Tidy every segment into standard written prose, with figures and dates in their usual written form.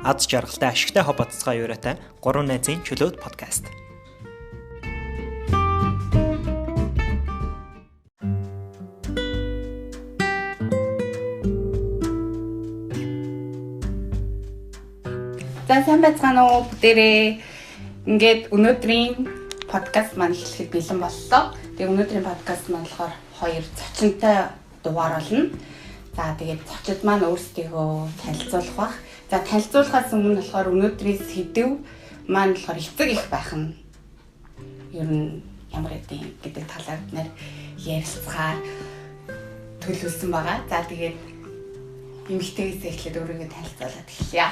аз жаргалтай ашигтай хобоцгоо юуратай 3 найзын чөлөөт подкаст. За сайн байцгаана уу бүгдээрээ. Ингээд өнөөдрийн подкаст маань эхлэхэд бэлэн боллоо. Тэгээ өнөөдрийн подкаст маань болохоор 2 зочинтой дугаар болно. За тэгээд зочид маань өөрсдийгөө танилцуулах бах. За танилцуулахаас өмнө болохоор өнөөдрийн сэдэв маань болохоор эцэг их байх нь ер нь ямар гэдэг талаар бид ярилцахаар төлөвлөсөн байгаа. За тэгээд эмэгтэйгээс эхлээд өөрийгөө танилцуулаад эхэлье.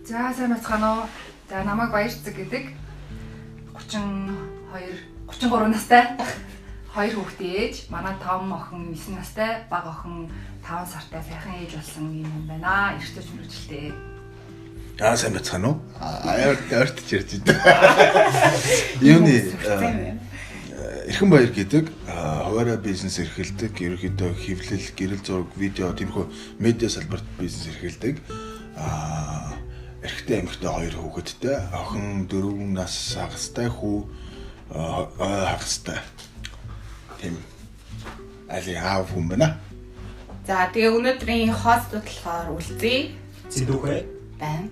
За сайн байцгаана уу. За намайг Баярцэг гэдэг 33 настай 2 хүүхдийн ээж, манай 5 охин 9 настай, бага охин 5 сартай сайхан ээж болсон юм байна. Эртөө мөрөжилтэй. Сайн байцгаана уу. Ойртож ярьж байна. Юуны Эрхэн Баяр гэдэг хуваарай бизнес эрхэлдэг, ерөнхийдөө хэвлэл, гэрэл зураг, видео тиймэрхүү медиа салбарт бизнес эрхэлдэг. Эрэгтэй эмэгтэй 2 хүүхэдтэй, охин 4 нас хагастай, хүү хагастай. Тийм. Али аав хүн байна. За тэгээ өнөөдрийн хост болохоор үлзий Зэдүүхэ байна.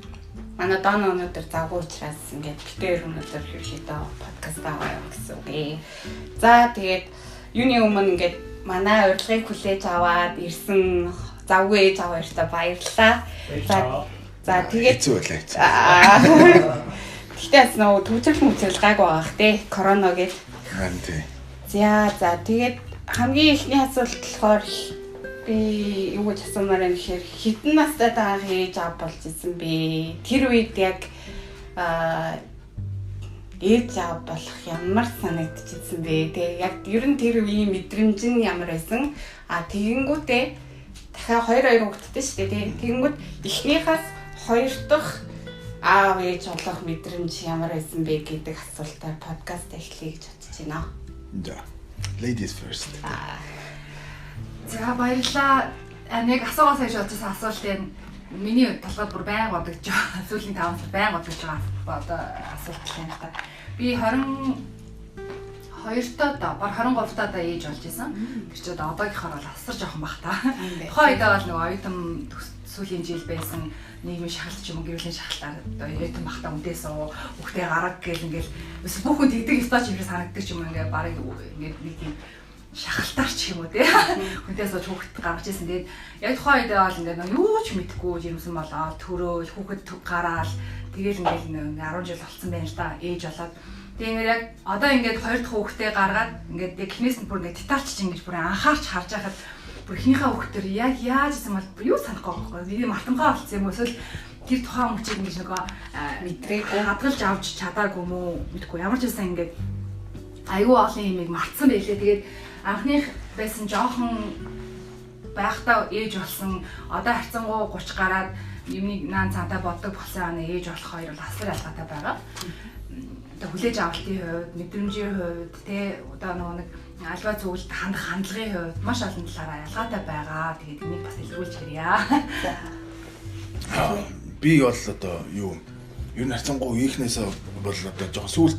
Манай Дона өнөөдөр завгүй учраас ингээд битээр өнөөдөр хэрхийдээ подкаст аваа гэсэн үг. За тэгээд юуны өмнө ингээд манай урилгыг хүлээж аваад ирсэн завгүй ээж аваа хоёртаа баярлалаа. За тэгээд гэхдээ бас нөө төвчрөл мүцэл гайг байгаах те корона гэж. Харин тий. За тэгээд хамгийн ихний асуулт болохоор би юу гэж асуумаар юм гэхээр хэдэн настай таах ээж аав болж исэн бэ? Тэр үед яг ээж аав болох ямар санагдчихсэн бэ? Тэгээ яг ер нь тэр үеийн мэдрэмж нь ямар байсан? Тэгэнгүүтээ дахиад 2 хүүхэдтэй шүү дээ. Тэгэнгүүт эхнийхээс 2 дахь аав ээж болох мэдрэмж ямар байсан бэ гэдэг асуултаар подкаст эхлэе гэж бодож байна. За. Ladies first. За баярлалаа. Нэг асуугаас хойш очсон асуултын миний толгойд бүр байнга бодогдож байгаа. Сүүлийн 5 сар байнга бодогдож байгаа асуулт байна та. Би 22-тоо баг 23-таа ээж болж исэн. Тэр чинь одоогийнхоор бол асар жоохон бах та. Хойдоо бол нэг оюутан сүүлийн жил байсан нийгмийн шахалт ч юм уу гэрүүлийн шахалтаар оюутан бахта үдээс хүүхдээ гараг гэл ингээл бүх хүн тэгдэг стач юм санагддаг ч юм уу ингээ барыг ингээд нэг тийм шахалтаар ч юм уу тий хүнээс сууж хүүхэд гаргаж ирсэн. Тэгээд яг тухайн үед бол ингээ юу ч мэдэхгүй жирэмсэн болоо төрөөл хүүхэд гараал тэгээл ингээл 10 жил болсон байна л да ээж болоод. Тэгээд яг одоо ингээд 2 дахь хүүхдээ гаргаад ингээд яг эхнээс нь бүр ингээд детальч ингэж бүр анхаарч харж байхад бүр ихнийхээ хүүхдэр яг яаж исэн бол юу санахгүй байхгүй. Би мартамгаа болсон юм уу эсвэл тэр тухайн хүчийг ингэж нөгөө мэдрээгүй хадгалж авч чадаагүй юм уу мэдгүй. Ямар ч байсан ингээд аюу олон юмыг мартсан байлээ. Тэгээд анхных байсан жоохон байхдаа ээж болсон одоо харьцангуй 30 гараад юмыг наан цаатаа боддог болсон ээж болох хоёр бол асар ялгаатай байгаа. Одоо хүлээж авалтын хувьд, мэдрэмжийн хувьд тэ одоо нөгөө нэг альва зөвлөлд хандах хандлагын хувьд маш олон талаараа ялгаатай байгаа. Тэгээд энийг бас илрүүлж хэрье. Би бол одоо юу ер нь харьцангуй ихнээс бол одоо жоохон сүулт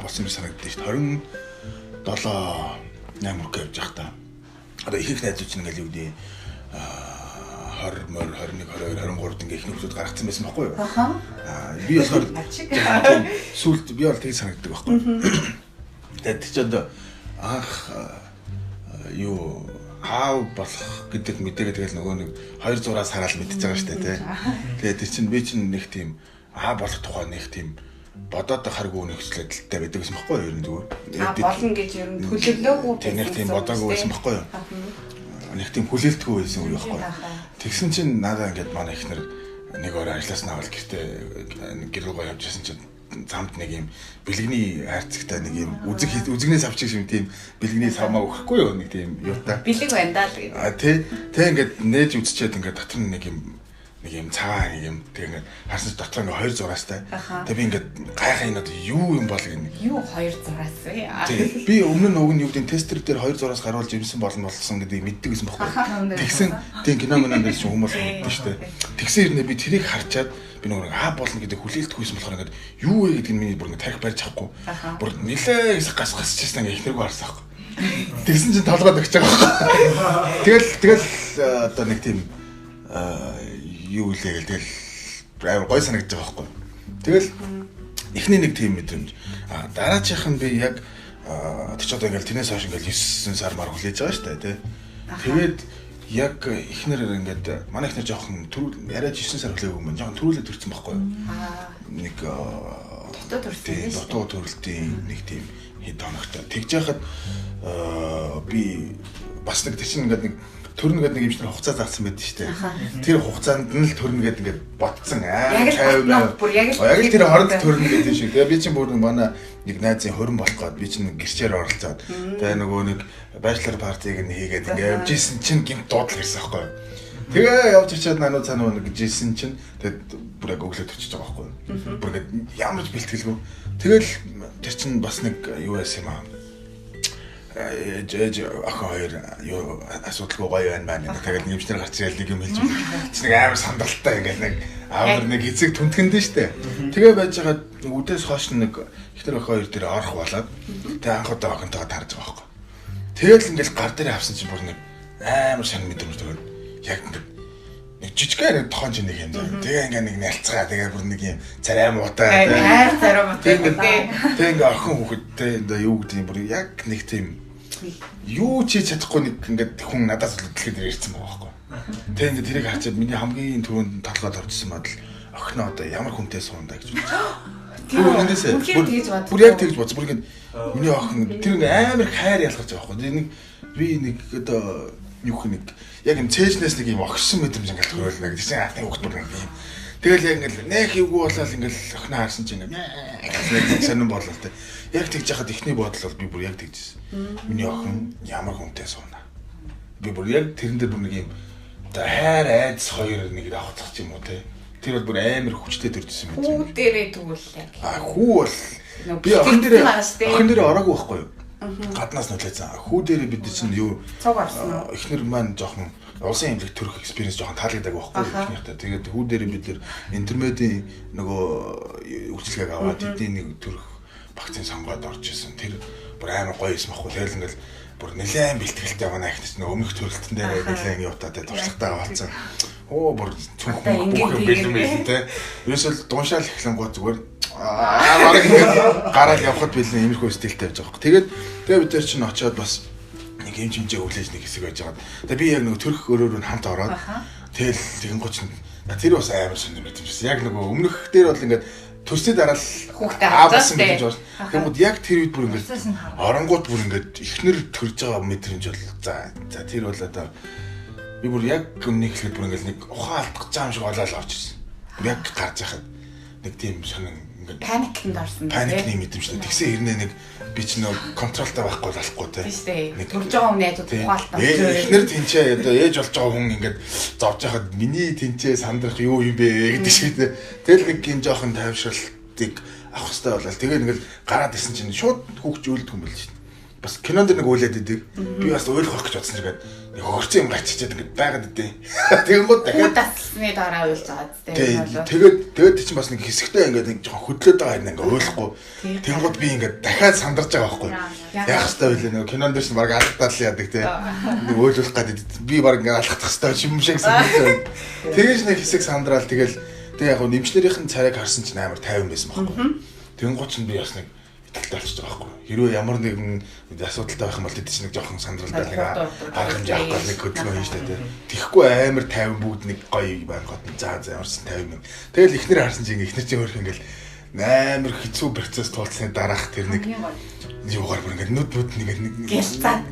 болсон юм санагддаг шүү дээ. 27 8 руу явж явах та. Одоо их найзууч ингээл юу гэдэг 20 21 22 23-д ингээ их нөхцөл гаргацсан байсан байхгүй юу? Би болохоор сүулт би бол тийг санагддаг байхгүй. Тэгээд ч одоо анх юу аав болох гэдэг мэдээгээ тэгэл нөгөө нэг 200-аас хараал мэдчихэж байгаа шүү дээ тий. Тэгээд тэр чинь би чинь нэг тийм аав болох тухай нэг тийм бодоод харгүй нөхцөлтэй байдаг гэсэн байхгүй юу ер нь зүгээр. Болно гэж ер нь төлөвлөөгүй тийм нэг тийм бодоогүй байсан байхгүй юу? Нэг тийм хүлээлтгүй байсан уу байхгүй. Тэгсэн чинь надаа ингээд манай ихнэр нэг өөр ажилласнаа бол гэртээ гэр рүүгээ явж байсан чинь замд нэг юм бэлгэний хайрцагтай нэг юм үзэгнээс авчих юм тийм бэлгэний савмаа өгөхгүй юу нэг тийм юутай бэлэг байна даа л гэдэг. Тэ ингээд нээж үзчихэд ингээд дотор нэг юм нэг юм цагаан юм тэгээ ингээд харсан ч дотор ингээд 2 зураастай. Тэгээ би ингээд гайхаа энэ юу юм бол гэнэ. Юу 2 зураас вэ? Би өмнө нь уг нь юу гэдэг тестер дээр 2 зураас гаруулж ирсэн болсон гэдгийг мэддэг гэсэн байхгүй. Тэгсэн тийм кино мэнээр ч хүмүүс мэддэг шүү дээ. Тэгсэн хэрнээ би тэрийг харчаад би нөгөө болно гэдэг хүлээлтгүйсэн болохоор ингээд юу вэ гэдгийг миний бүр ингээд тарих барьж авахгүй. Бүр нилээ гасчихсан ингээд ихнэргүй харсан байхгүй. Тэгсэн чинь толгойд өгч байгаа байхгүй. Тэгэл одоо нэг тийм юу лээ тэгэл амар гой санагдаж байгаа байхгүй. Тэгэл эхний нэг тийм мэдрэмж. Дараачих нь би яг тэр ч одоо ингээл тэрнээс хойш ингээл 9 сар мар хүлээж байгаа шүү дээ тий. Тэгээд яг эхнэр ингээд манай эхнэр жоохон яриад 9 сар хүлээгүй юм. Жоохон төрүүлээд төрсэн байхгүй юу? Нэг дотоо төрсөн шүү дээ. Дотоо төрөлтийн нэг тийм хэд хоногтой. Тэгж яхад би бас нэг тийч ингээд нэг төрнө гэдэг нэг юм шиг хугацаа заасан байдаг шүү дээ. Тэр хугацаанд нь л төрнө гэдэг ингээд ботсон яг л тэр хооронд төрнө гэдэг шиг. Тэгээ би чинь бүр манай нэг найзын хорин болох гээд би чинь гэрчээр оролцоод тэгээ нөгөө нэг бachelor party-г нь хийгээд ингээд явжсэн чинь гинт дуудлага ирсэн байхгүй юу. Тэгээ явж очиад наануу цаануу нэг жисэн чинь тэгээд бүр яг өглөө төчөж байгаа байхгүй юу. Бүр ингээд ямар ч бэлтгэлгүй. Тэгэл тэр чинь бас нэг юу байсан юм аа. Охин хоёр юу асуудалгүй гоё байна маань. Тэгэл нэмчнэр гарч ирэл нэг юм хэлж байна. Чи нэг амар сандалтай ингээд нэг амар нэг эцэг түнтгэндээ штэ. Тэгээ байж байгаа үдээс хойш нэг ихтер охин хоёр дээр орох болоод тэгээ анх удаа охинтойгоо тарж байгаа байхгүй. Тэгэл ингээд гар дээр авсан чинь бүр нэг амар шан мэдрэмж төрөв. Яг ингээд нэг жижигхэн нэг тохон ч нэг юм даа. Тэгээ ингээд нэг нялцгаа тэгээ бүр нэг юм царай муутай. Хайр царай муутай. Тэгээ ингээд охин хүүхэдтэй юу гэдэг юм бүр яг нэг тийм юу ч хийж чадахгүй нэг ингээд хүн надаас дэлгэхэд ирсэн байгаа байхгүй. Тэгээ ингээд тэрийг харчаад миний хамгийн түрүүнд толгойд орчихсон бадал охиноо одоо ямар хүнтэй суунда гэж бодсон. Тэр бүр яг тэгж бодсон. Бүр ингээд миний охин тэр ингээд амар хайр ялгарч байгаа байхгүй. Нэг би нэг одоо юу хэ нэг яг юм цээжнээс нэг юм огшсон мэдрэмж ингээд хөрөлнө гэж чинь ахны хүүхд бүр юм. Тэгэл яг ингээд нэх юугүй болоод ингээд охиноо харсан чинь ингээд сонирн болол тэ. Яг тэгж яхад ихний бодол бол би бүр яг тэгжсэн. Миний охин ямар хүнтэй сууна. Би бүр яг тэрэн дээр бүр нэг юм хайр айдас хоёр нэг давхацах юм уу те. Тэр бол бүр амар хүчтэй төржсэн мэт юм. Хүү дээрээ тэгвэл яг. Хүү бол би охин дээр ороогүй байхгүй юу? Гаднаас нөлөөсөн. Хүү дээрээ бид чинь юу цог орсон уу? Эхнэр маань жоохон улсын имлэг төрөх экспириенс жоохон таалагддаг байхгүй юу? Эхнийхтэй. Тэгээд хүү дээрээ бид нэр интермедийн нөгөө үйлчлэгийг аваад эдний нэг төрөх вакцин сонгоод орж исэн. Тэр бүр амар гоё юм ахгүй. Тэгэл ингээл бүр нэлээд бэлтгэлтэй манай ихнээс нэг өмнөх төрөлтөн дээр нэлээд явтаатай туршлагатай болцсон. Оо бүр цүнх бүх бэлэн байсан те. Ерөөсөл дуншаал эхлэнгууд зүгээр бараг ингээд гараад явхад бэлэн иймэрхүү стилтэй байж байгаа. Тэгээд бид нар чинь очиод бас нэг юм чимжээ хүлээж нэг хэсэг байж байгаа. Тэгээд би яг нэг төрөх өрөөрөө хамт ороод тэгэл тэгэн гоч тэр бас амар сонир мэдэмжсэн. Яг нөгөө өмнөх дээр бол ингээд төсний дараа л хүүхдээ авсан гэж байна. Тэгмүүд яг тэр үед бүр ингээд оронгууд бүр ингээд ихнэр төрж байгаа мэдрэмж бол за тэр бол одоо би бүр яг өмнө ихлэхэд бүр ингээд нэг ухаан алдах гэж юм шиг болоод авч ирсэн. Яг гарч яхад нэг тийм сонин ингээд паникнд орсон. Паникны мэдрэмжтэй. Тэгсэн хэрнээ нэг би ч нөө контролтой байхгүй болохгүй те. Нэг төрж байгаа хүн найзууд ухаалтаа. Ихнэр тэнцээ одоо ээж болж байгаа хүн ингээд зовж яхад миний тэнцээ сандрах юу юм бэ гэдэг шиг те. Тэгэл нэг юм жоохон тайвшралтыг авах хэрэгтэй болол. Тэгээ ингээл гараад исэн чинь шууд хүүхч үйлдэх юм байл шүү дээ. Бас кинонд нэг үйлээд идэг. Би бас ойлгох гэж бодсон чинь нэг хөрцөн юм гаччихад ингээд байгаад идэв. Тэгэнгүүт дахиад тасны дараа уйлж байгаа зү. Тэгээд чинь бас нэг хэсэгтэй ингээд нэг жоохон хөдлөөд байгаа юм ингээд ойлгохгүй. Тэгэнгүүт би ингээд дахиад сандарч байгаа байхгүй. Яах хэвээр вэ нэг кинонд дэс баг алдтал яадаг те. Нэг ойлгох гэдэг. Би баг ингээд алхах хэвээр юм шиг санагдсан. Тэгэж нэг хэсэг сандраал тэгэл яг нь нэмчлэрийн царайг харсан чинь амар 50 байсан байхгүй. Тэгэнгүүт чинь би бас нэг итгэлтэй болчихж байгаа байхгүй. Хэрвээ ямар нэгэн асуудалтай байх юм бол тэд чинь нэг жоохон сандралтай нэг арга хэмжээ авах нэг хөдөлгөөн хийж таа. Тэхгүй амар 50 бүгд нэг гоё байгаад за ямарсан 50 мэн. Тэгэл ихнэр харсан чинь ихнэр чинь өөрх ингээл амар хэцүү процесс туулсны дараах тэр нэг юугаар бүр ингээд нүд нэг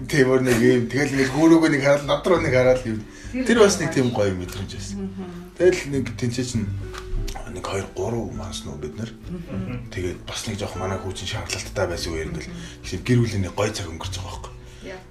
тийм өөр нэг юм тэгэл ингээд хөөрөөгөө нэг хараад над руу нэг хараад юм. Тэр бас нэг тийм гоё мэдрэмж байсан. Тэгэл нэг тэнцээ чинь нэг 2-3 манс нөө бид нар тэгээд бас нэг жоох манай хүүчин шаардлагатай байсан үеэр ингээл гэр бүлийн гоё цаг өнгөрч байгаа байхгүй.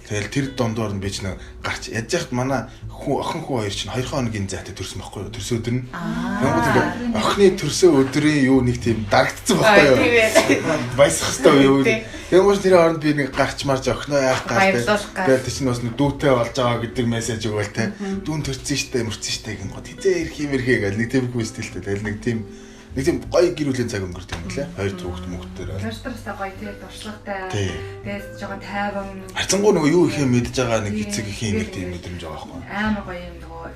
Тэгэл тэр дондор нь би ч нэг гарч яж яхад манай охин хүү хоёр чинь 2 хоногийн зайтай төрсөн байхгүй юу? Төрсөн өдөр нь. Тэгвэл охины төрсөн өдрийн юу нэг тийм дарагдсан байхгүй юу? Баясах хэвээр юу. Тэгвэл тэр хооронд би нэг гарч марж охиноо яах гал. Тэгэл тэр чинь бас нэг дүүтэй болж байгаа гэдэг мессеж өгөөл те. Дүүн төрсөн штэ, мөрцөн штэ гин гот хизээ ирэх юм ирхээ гэл нэг тийм хүсэлтэй. Тэгэл нэг тийм гоё гэр бүлийн цаг өнгөрдөг юм лээ. Хоёр хүүхэд мөхтөр. Тэрстэй гоё тийм дуршлагтай. Тэгээд жоохон тайван. Харцангуй нөгөө юу их юм мэдж байгаа нэг эцэг их юм тийм мэдрэмж байгаа байхгүй. Амар гоё юм нөгөө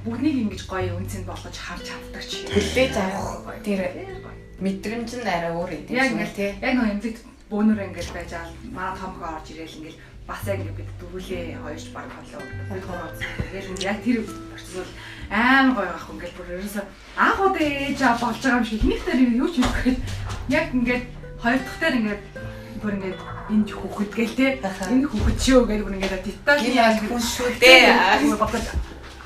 бүгднийг ингэж гоё үнцэнд болгож харж чаддаг чи. Хүлээж авах тэр мэдрэмж нь арай өөр юм тийм тий. Яг нөгөө эмзэг бөөнөр ингэж байж аа манай томхоо орж ирээл ингэж бас яг бид дөрүлээ хоёрч баг болоо. Тэгээд яг тэр процесс бол амар гоё ах ингээд бүр ерөөсөө анх удаа ээж болж байгаа юм шиг нэг дээр юу ч юм гэхэд яг ингээд хоёр дахь дээр ингээд бүр ингээд энэ хүүхэд гээл те энэ хүүхэд шүү гэдэг бүр ингээд деталь яг хүн шүү дээ бодож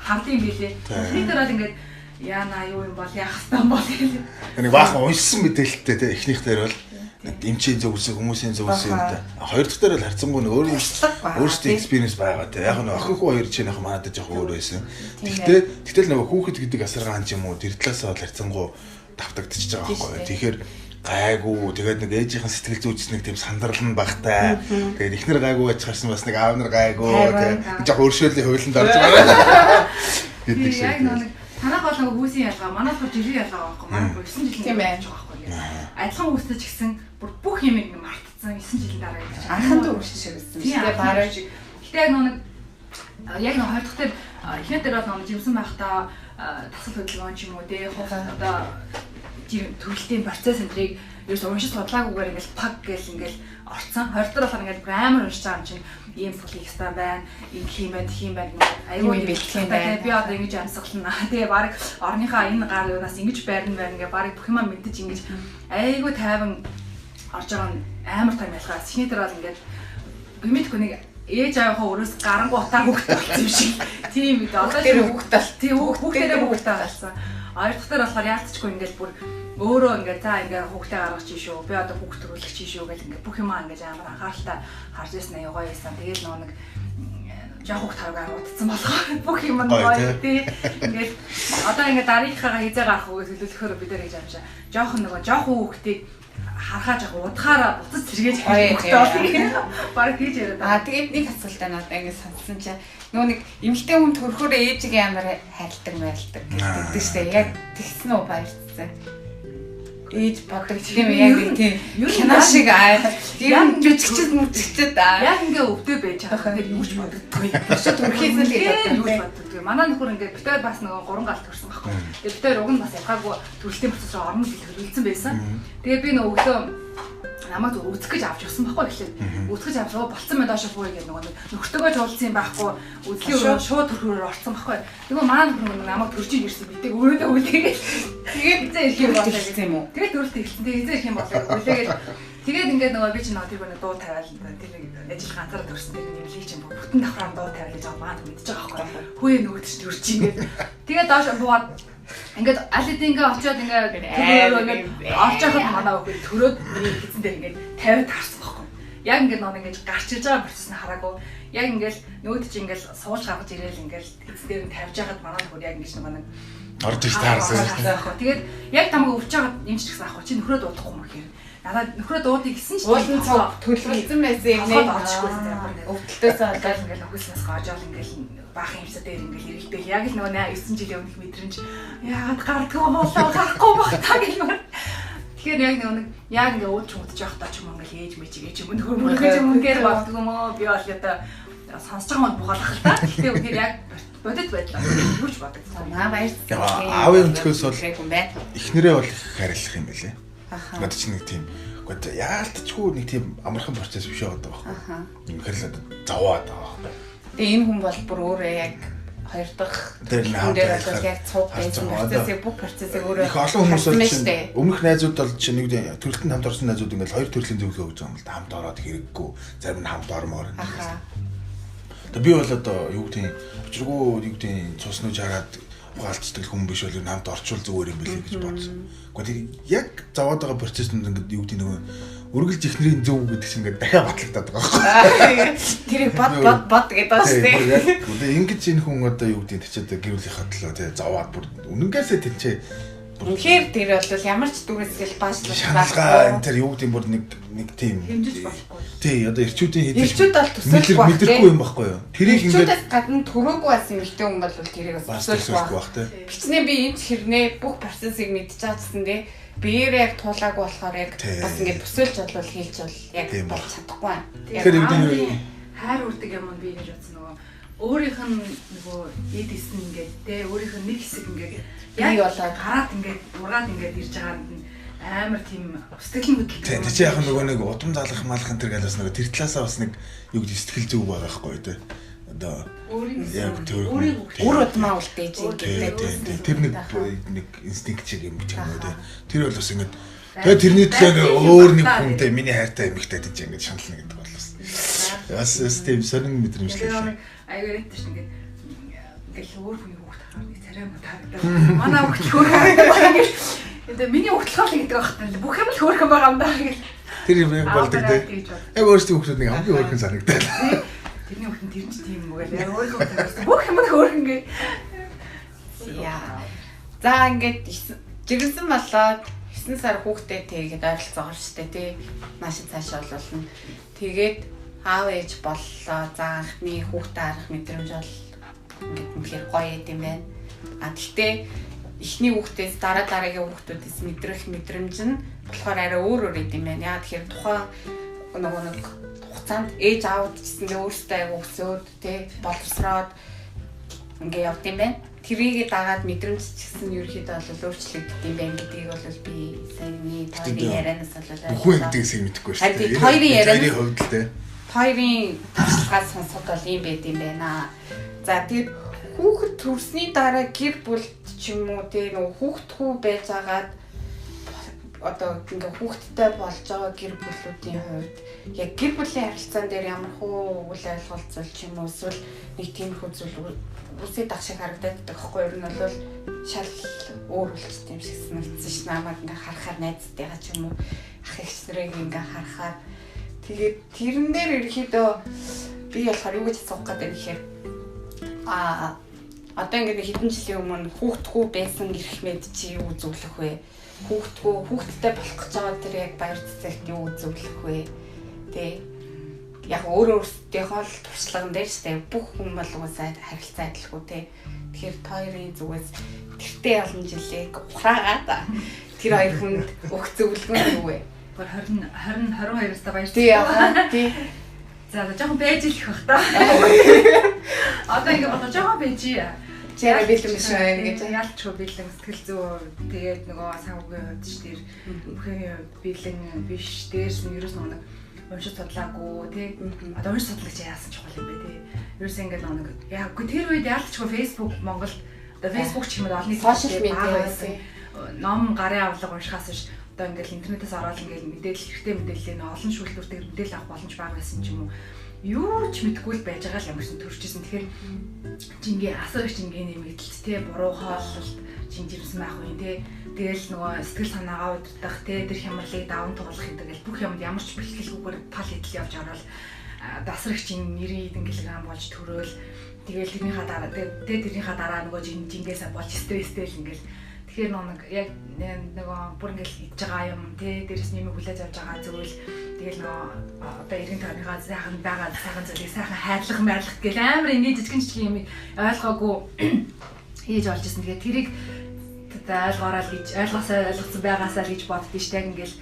хардсан билээ. Нэг дээр бол ингээд яана юу юм бол яах хэвтан бол гээл. Нэг баахан уншсан мэдээлэлтэй те эхнийх дээр бол эмчийн зөвсөг хүмүүсийн зөвсөг юм да. Хоёр дахь дээр л харцангуй нэг өөрсдөө experience байгаа те. Яг нь охин хүү хоёр чинь яг манайд жоох өөр байсан. Тэгтэл нөгөө хүүхэд гэдэг асаргаан ч юм уу тэр талаасаа л харцангуй давтагдчихж байгаа байхгүй. Тэгэхээр гайгүй тэгээд нэг ээжийнхэн сэтгэл зүйчс нэг тийм сандрал нь багтай. Тэгээд эхнэр гайгүй байж харсан бас нэг аав нар гайгүй те. Жоох өршөөлийн хөвлөнд орж байгаа. гэдэг шиг. Яг нэг танах бол нэг хүүсийн ялгаа, манайх бол жирийн ялгаа байхгүй. Манай 9 жилийн байж байгаа байхгүй. Адилхан хүүстэй ч гэсэн бүх юм ингэ мартцсан 9 жилийн дараа гэж. Анхан дүүр шиг байсан. Тэгээ бараа шиг. Гэтэ яг нэг хоёр дахь дээр эхнэр дээр бол нэг жимсэн байхдаа тасал хөдөлгөөн ч юм уу те одоо төрөлтийн процесс энтрийг ерөөс уншиж судлаагүйгээр ингээл паг гэл ингээл орцсон. 20 дахь болохоор ингээл амар уншиж байгаа юм чинь ийм флик стан байна, ийм хийм байна аюул бэлтгэн байна. Би одоо ингэж амьсгална. Тэгээ баг орныхаа энэ гар юунаас ингэж байрна ингээ баг бүх юм мэддэж ингэж айгүй тайван орж байгаа нь амар том ялгаа. Синий дээр бол ингээд гэмэдгүй нэг ээж аавынхаа өрөөс гарангу утаа хөвгт болсон юм шиг. Тийм үү. Одоо тэр хөвгт бол. Тийм хүүхдэрээ хөвгт болсон. Хоёр дахь дээр болохоор яалтчгүй ингээд бүр өөрөө ингээд за ингээд хүүхдээ гаргаж чинь шүү. Би одоо хүүхд төрүүлэх чинь шүү гэл ингээд бүх юмаа ингээд амар анхааралтай харж ирсэн аяа гоё байсан. Тэгээд нэг жаа хүүхд харгаа утцсан болохоор бүх юм нь гоё тий. Ингээд одоо ингээд дараагийнхаа хизээ гарах үгээс төлөвлөхөөр бид нар гэж амжаа. Жохон нөгөө жоохон хүүхдийг харахаа жоо удахаараа буцаж сэргээж хэрэгтэй баг хийж яриад. Тэгээд нэг асуултаа надад ингэ сонссон чинь нөгөө нэг эмэгтэй хүн төрөхөөрөө ээжигээ амар хайрладаг байлдаг гэдэг шүү дээ. Яг тэгсэн үү баярцсан. Ээж бодог тийм яг тийм кино шиг яг жүжигчд мүжигчд яг ингээ өвдөө байж байгаа хэрэг юуч бодогдгүй. Өшөө төрхийс л гэдэг юуч бодогдгүй. Манай нөхөр ингээ битээр бас нөгөө 3 гал төрсөн байхгүй. Тэгээ битээр уг нь бас яхаагүй төрөлтийн процесс руу орно гэж төлөвлөсөн байсан. Тэгээ би нөгөө өглөө намайг үзэх гэж авч явсан байхгүй гэхлээр үзэх гэж авчгаа болцсон мэн доошо фуу гэдэг нөгөө нөхөртөөгөө жуулсан юм байхгүй үзлийн шууд төрхөөр орсон байхгүй. Тэгвэл маань нөхөр намайг төржиж ирсэн бидэг өөрөө үлээгээд тэгээд эзээ ирэх юм болоо гэсэн юм уу. Тэгээд төрөлт ирсэн. Тэгээд эзээ ирэх юм болоо үлээгээд тэгээд ингээд нөгөө би ч нөгөө тэр нэг дуу тавиал тэр нэг ажил ганцаараа төрсөн тэр нэмлийг чинь бүтэн давхраа дуу тавиал гэж маань мэдчихэж байгаа байхгүй. Хөөе нөгөө чинь төрж ингээд тэгээд доошо буугаад ингээд алидингээ очиод ингээд орж яхад манай хөхөд төрөөд хэзэн дээр ингээд 50 таарсан байхгүй. Яг ингээд нөө ингээд гарч иж байгаа процесс нь хараагүй. Яг ингээд нөгөөд чи ингээд суулж гаргаж ирээл ингээд хэзэн дээр нь тавьж яхад манай хөхөд яг ингээд нэг орж иж таарсан байхгүй. Тэгээд яг тамаг өвч байгаа юм ч гэсэн ахгүй чи нөхрөө дуудахгүй юм хэрэг. Надад нөхрөө дуудыг гэсэн чинь уулын цог төлөвлөсөн байсан юм нэ орчихгүй тийм. Өвдөлтөөс болоод ингээд нөхөснөөс гоожол ингээд баахан юмсаа дээр ингээл ирэлдээл яг л нөгөө 9 жилийн өмнөх мэдрэмж яагаад гардгүй болоо гарахгүй багтаа гэмээр. Тэгэхээр яг нэг яг ингээ уулч мөдөж явахдаа ч юм ингээл ээж мэжигээ ч юм нөхөр юм үнээр болдгоо мó би бол одоо сонсож байгаа юм бухалах л та. Гэхдээ үнээр яг бодит байдлаа юуч бодогдсон. Наа баярцсан. Аавын өнцгөөс бол эхнэрээ бол их харилцах юм байлээ. Надад ч нэг тийм гэхдээ яалтчгүй нэг тийм амархан процесс биш байгаа байхгүй. Юм хэрэг заваад байгаа. Тэгээ энэ хүн бол бүр өөрөө яг хоёр дахь дээр бол яг цуг байсан процессыг бүх процессыг өөрөө их олон хүмүүс бол чинь өмнөх найзууд бол чинь нэг төрөлтөнд хамт орсон найзууд ингээд хоёр төрлийн зөвлөгөө өгч байгаа юм л да хамт ороод хэрэггүй зарим нь хамт ормоор. Тэгээ би бол одоо юу гэдэг учиргүй юу гэдэг цус нууж хараад ухаалцдаг хүн биш бол хамт орчвол зүгээр юм билээ гэж бодсон. Гэхдээ яг заваад байгаа процессд ингээд юу гэдэг нөгөө өргөлж ихнэрийн зөв гэдэг чинь ингээд дахиад батлагдаад байгаа байхгүй. Тэрийг бод гэдэг байна шүү дээ. Одоо ингэж энэ хүн одоо юу гэдэг чи одоо гэрүүлийнхаа төлөө тий зовоод бүр үнэнгээсээ тэнцээ. Үнэхээр тэр бол ямар ч дүрсгэл баашлах шаналгаа энэ тэр юу гэдэг бүр нэг тийм хэмжиж болохгүй. Тий одоо ирчүүдийн ирчүүд бол төсөөлөх мэдрэхгүй юм байхгүй юу? Тэрийг ингээд ирчүүдээс гадна төрөөгүй бас эмэгтэй хүн бол тэрийг бас төсөөлөх байх тий. Бичнээ би энэ хэрнээ бүх процессыг мэдчихэж чадсан дээ. Биеэр яг туулаагүй болохоор яг бас ингээд төсөөлж болвол хийлж бол яг болж чадахгүй байна. Тэгэхээр юу хайр үрдэг юм би гэж бодсон нөгөө өөрийнх нь нөгөө эдис нь ингээд те өөрийнх нь нэг хэсэг ингээд яг болоод гараад ингээд ургаад ингээд ирж байгаа нь амар тийм сэтгэл хөдлөл. Тийм чи яг нөгөө нэг удам залах малах энэ төр гэлээс нөгөө тэр талаасаа бас нэг юу гэж сэтгэл зүг байгаа байхгүй те. Одоо яг тэр үр удмаа үлдээж ингээд тэр нэг инстинкт шиг юм ч юм уу те. Тэр бол бас ингээд тэгээ тэрний төлөө өөр нэг хүнтэй миний хайртай эмэгтэй гэж ингээд шанална гэдэг бол бас. Яс тийм сонин мэдрэмжлээ. Айгаарт ч ингээд өөр хүний хүүхд хахаар нэг царай муу таардаг. Манай хүүхд хөөрхөн. Энд миний хүүхд болохоор гэдэг багтаа бүх юм л хөөрхөн байгаа юм даа гэл. Тэр юм яг болдог те. Яг өөрсдөө хүүхдүүд нэг хамгийн хөөрхөн санагдаад. Тэрний хүүхд нь тэр ч тийм үгүй яг өөрөө хүүхд бүх юм л хөөрхөн гээ. Яа. За ингээд жиргэнсэн болоод 9 сар хүүхдээ тэгээд ойролцоогоор штэ тий. Наашид цаашаа болуулна. Тэгээд аав ээж боллоо. За анхны хүүхдээ харах мэдрэмж бол ингээд үнэхээр гоё юм байна. А гэхдээ эхний хүүхдээс дараагийн хүүхдүүдээс мэдрэх мэдрэмж нь болохоор арай өөр юм байна. Яа тэгэхээр тухайн нөгөө нэг хугацаанд ээж аавд гэсэндээ өөртөө аяг өсөөд тий боловсроод ингээ явд юм байна. Тэрийгээ дагаад мэдрэмж гэсэн ерөөхдөө бол өөрчлөгддөг юм байна гэдгийг бол би саяны тойрны ярианаас бол бүхэн гэдгийг мэдэхгүй шүү дээ. Тойрны ярианы хувьд л дээ. Тойрны туршлагаас сонсоход бол юм байд юм байна. За тэр хүүхэд төрсний дараа гэр бүлд ч юм уу тий нөгөө хүүхдхүү байж агаад одоо ингээ хүүхдтэй болж байгаа гэр бүлүүдийн хувьд яг гэр бүлийн харилцаан дээр ямар хөө үйл ойлголт зүйл ч юм уу эсвэл нэг тиймэрхүү зүйл үсээ дах шиг харагдаад байдаг хгүй ер нь бол шал өөр болчих юм шиг санагдсан ш намайг ингээ харахаар найзтайгаа ч юм уу ах эгч нарыг ингээ харахаар тэгээд тэрэн дээр ерөөхдөө би болохоор юу гэж асуух гэдэг юм хэрэг одоо ингээ хэдэн жилийн өмнө хүүхдхүү байсан эрх мэд чи юу зөвлөх вэ? Хүүхдтэй болох гэж байгаа тэр яг баяр цэцэгт юу зөвлөх вэ? Тэ яг өөрөөсдийнхөө л туршлаган дээр ч тэ бүх хүн болгоосаа харилцаа адилгүй тэ. Тэгэхээр тойрын зүгээс тэртээ олон жилийг ухраагаад тэр хоёр хүнд өгөх зөвлөгөө юу вэ? 22-аас та баяр цэцэг. Тий. За жоохон байж л их бах та. Одоо ингээ бодож жоохон байж. Чарай бэлэн биш байх гэж яалчгүй бэлэн сэтгэл зүй тэгээд нөгөө санхүүгийн хувьд ч тэр бүхэн бэлэн биш дээрс нь ерөөс нэг уншиж судлаагүй тий одоо уншиж судлагч яасан чухал юм бэ тий ерөөс ингээд нэг яаггүй тэр үед яалчгүй Facebook Монголд одоо Facebook ч юм уу олонний сошиал медиа байсан ном гарын авлага уншихаас биш одоо ингээд интернетээс ороод ингээд мэдээлэл хэрэгтэй мэдээлэл олон шүүлтүүртэй мэдээлэл авах боломж бага байсан ч юм уу юу ч мэдгүй л байж байгаа л ямарсан төрчихсэн. Тэгэхээр жингээ асууж жингээ нэмэгдэлт те буруу хооллолт жинжимсэн байх уу те. Тэгэл нөгөө сэтгэл санаагаа удирдах те тэр хямралыг даван туулах гэдэг л бүх юмд ямар ч бэлтгэлгүйгээр тал идэл явж ороод дасрагчийн 90 кг болж төрөөл тэгэл тэрнийхээ дараа нөгөө жингээсээ болж стресстэй л ингээл тэгэхээр нэг яг нөгөө бүр ингээл идж байгаа юм те дээрэс нэмийг хүлээж авч байгаа зүйл тэгэл нөгөө одоо 90 тонныхаа сайхан байгаа сайхан зүйлийг сайхан хайрлах майрлах гэл амар ингэ жижигэн юм ойлгоогүй хийж олж ирсэн. Тэгээд тэрийг ойлгоороо л гэж ойлгосон байгаасаа л гэж боддөө штэ ингээл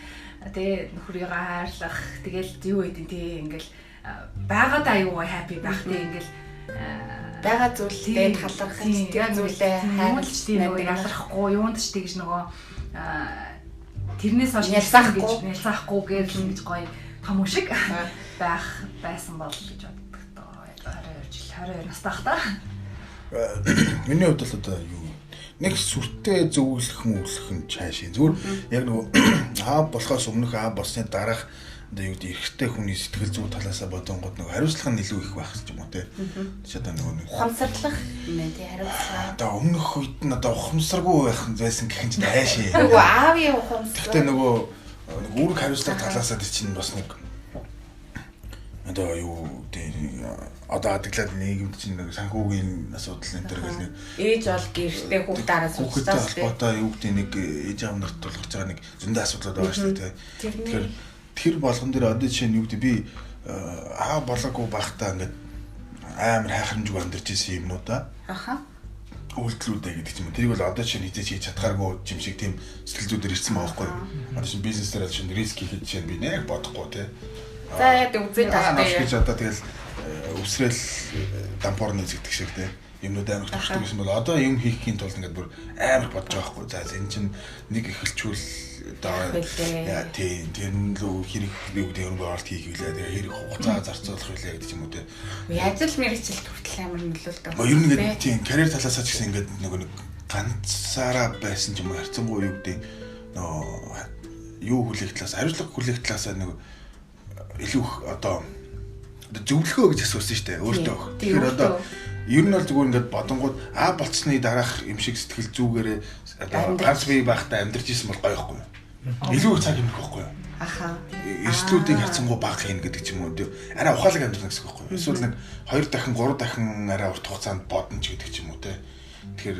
тэгээ нөхрийгөө хайрлах тэгэл юу гэдэг те ингээл байгаад аюу happy байх те ингээл байгаа зүйлтэй талархах сэтгэл зүйлээ хайрлж нэг ялрахгүй юунд ч тэгж нөгөө тэрнээс хойш нялсаахгүй гэж гоё том шиг байх байсан бол гэж боддог тоо 22 настай та. Миний хувьд л одоо юу нэг сүртэй зөвлөх мөглөх нь чаашийн зүгээр яг нөгөө болохоос өмнөх болсны дараах одоо юу гэдэг эрэгтэй хүний сэтгэл зүй талаасаа бодонгод нөгөө хариуцлага нь илүү их байх ч юм уу те. Чи одоо нөгөө ухамсарлах юм ээ тий хариуцлага. Одоо өмнөх үед нь одоо ухамсаргүй байх байсан гэх юм чи хайшээ. Нөгөө аавын ухамсар. Тэгтээ нөгөө үүрэг хариуцлага талаасаа чинь бас нэг одоо юу одоо адаглаад нийгэмд чинь нэг санхүүгийн асуудал энэ төр гэл нэг ээж бол гэртээ хүүхдээрээ суулцсан шүү дээ. холбоотой юу гэдэг нэг ээж аав нарт тулгарч байгаа нэг зөндөө асуудлууд байгаа шүү дээ. Тэгэхээр тэр болгон дээр одоо жишээ нь юу гэдэг би аа болоогүй байхдаа ингээд амар хайхрамжгүй амьдарч исэн юмнуудаа. Аха. Үйлдэлүүдээ гэдэг юм. Тэрийг бол одоо чинь хийж чадхааргүй юм шиг тийм сэтгэл зүйдэр ирсэн байгаа байхгүй юу? Одоо чинь бизнесээр чинь риск хийхэд чинь би нэг бодохгүй тий. За яг үзэн талтай гэж одоо тэгэл өвсрэл дампуурны зэгдэх шиг тий. Юмнууд амар төвчдөг гэсэн бол одоо юм хийхийн тулд ингээд бүр амар бодож байгаа байхгүй. За энэ чинь нэг эхэлчүүл одоо яа тий тэр нь л хэрэг юу гэдэг юм боолт хийх үлээ хэрэг хугацаа зарцуулах үлээ гэдэг юм уу тий. Ажил мэргэжилт хүртэл амар нөлөөлдөг. Ер нь ингээд тий карьер талаасаа ч гэсэн ингээд нэг ганцаараа байсан юм харьцангуй юу гэдэг юу хүлээх талаас хариуцлага хүлээх талаасаа нэг илүү одоо зөвлөгөө гэж асуусан шүү дээ өөртөө. Тэгэхээр одоо ер нь бол зүгээр ингээд бодонгууд болцсны дараах юм шиг сэтгэл зүгээрээ одоо ганц бие байхдаа амьдарч исэн бол гоё ихгүй. Илүү их цаг юмрах байхгүй юу? Аха. Эрсдлүүдийг харьцангуй бага хийн гэдэг ч юм уу. Арай ухаалаг амьдрах гэсэн үг байхгүй юу? Эсвэл нэг 2 дахин 3 дахин арай урт хугацаанд бодно ч гэдэг ч юм уу те. Тэгэхээр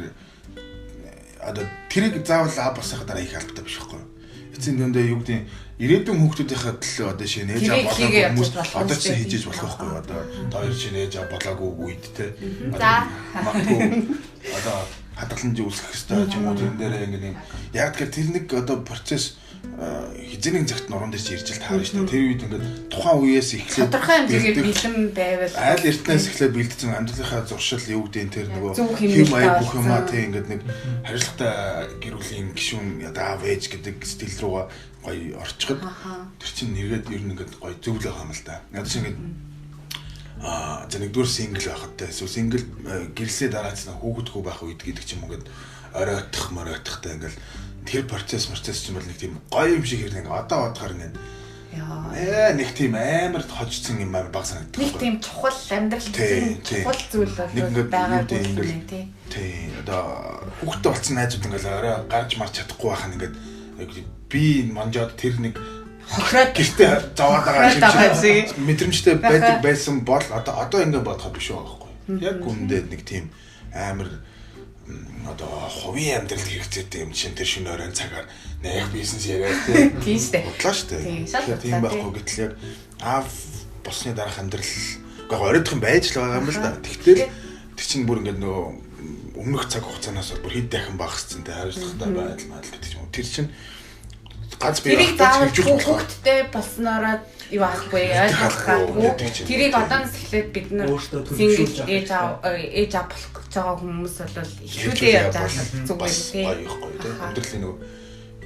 одоо тэрийг заавал босоход дараа их албатай биш байхгүй юу? Эцсийн дүндээ юу гэдэг ирээдүйн хүүхдүүдийнхээ төлөө одоо шинэ ээж аваа болоогүй хүмүүс одоо ч хийж болох байхгүй юу? Одоо хоёр шинэ ээж аваа болоогүй үед те. За. Одоо хадгаламж үүсгэх хэрэгтэй ч юм уу тэрэн дээр ингэ нэг яг тэгэхээр тэр нэг одоо процесс хизээний цагт нуруунд дээр ирж л таарна шүү дээ. Тэр үед ингээд тухайн үеэс эхлээд тодорхой хэмжээгээр бэлэн байвал айл эртнээс эхлээд бэлдсэн амьдралынхаа зуршил юу гэдэг тэр нөгөө хэм маяг бүх юмаа тийм ингээд нэг хариуцлагатай гэр бүлийн гишүүн яаав ээж гэдэг стил руугаа гоё орчиход тэр чинь нэргээд ер нь ингээд гоё зөвлөө байгаа юм л да. Надад чинь ингээд за нэгдүгээр сингл байхад те эсвэл сингл гэрлээ дараацсан хүүхэдгүй байх үед гэдэг ч юм уу ингээд оройтох моройтохтай ингээд тэр процесс ч юм бол нэг тийм гоё юм шиг хэрэг одоо бодохоор ингээд яа нэг тийм амар хожсон юм амар баг санагддаг. Нэг тийм чухал амьдрал чухал зүйл бол байгаа юм тий. Тий одоо хүүхдтэй болсон найзууд ингээд орой гарч марч чадахгүй байх нь ингээд би манжаад тэр нэг хохироод гэртээ зовоод байгаа шиг мэдрэмжтэй байдаг байсан бол одоо ингэ бодоход биш байгаа байхгүй. Яг үндэ нэг тийм амар одоо хувийн амьдралд хэрэгцээтэй юм чинь тэр шинэ оройн цагаар нэг бизнес яриад тийм шүү дээ. Бодлоо шүү дээ. Тийм байхгүй гэтэл яг аав болсны дараах амьдрал яг оройдох юм байж л байгаа юм л да. Тэгтэл тэр чинь бүр ингэ нөгөө өмнөх цаг хугацаанаас бүр хэд дахин багассан те хариуцлагатай байдал гэдэг юм. Тэр чинь ганц бие хүүхдтэй болсноороо юу аахгүй ойлгохгүй. Тэрийг одоос эхлээд бид нар сингл ээж аав болох гэж байгаа хүмүүс бол ихүүдээ явж байгаа зүгээр тийм. Амьдралын нөгөө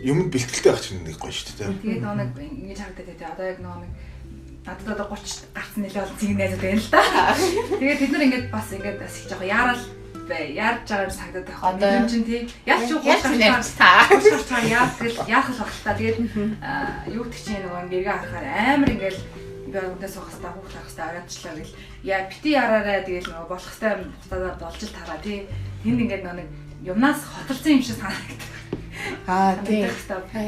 юм бэлтгэлтэй байх чинь нэг гоё шүү дээ. Тэгээд нэг ингэж харагдаад байдаг. Одоо яг нэг надад одоо 30 гарсан нэлээ бол цэг найзууд байна л да. Тэгээд бид нар ингэж бас ингэж их жоохон яарал яарж байгаа юм санагдаад байх. Одоо юм чинь тий. Яаж ч уулзах та. Яах л баг та. Тэгээд юу гэдэг чинь нөгөө нэргээ харахаар амар ингээл би өндөөс суух хэвээр хүүхд харах хэвээр аваачлаа гэл. Яа бити яраарай тэгээд нөгөө болох хэвээр хугацаа болж л тараа тий. Тэнд ингээд нөгөө нэг юмнаас хотарсан юм шиг санагдав. Тийм.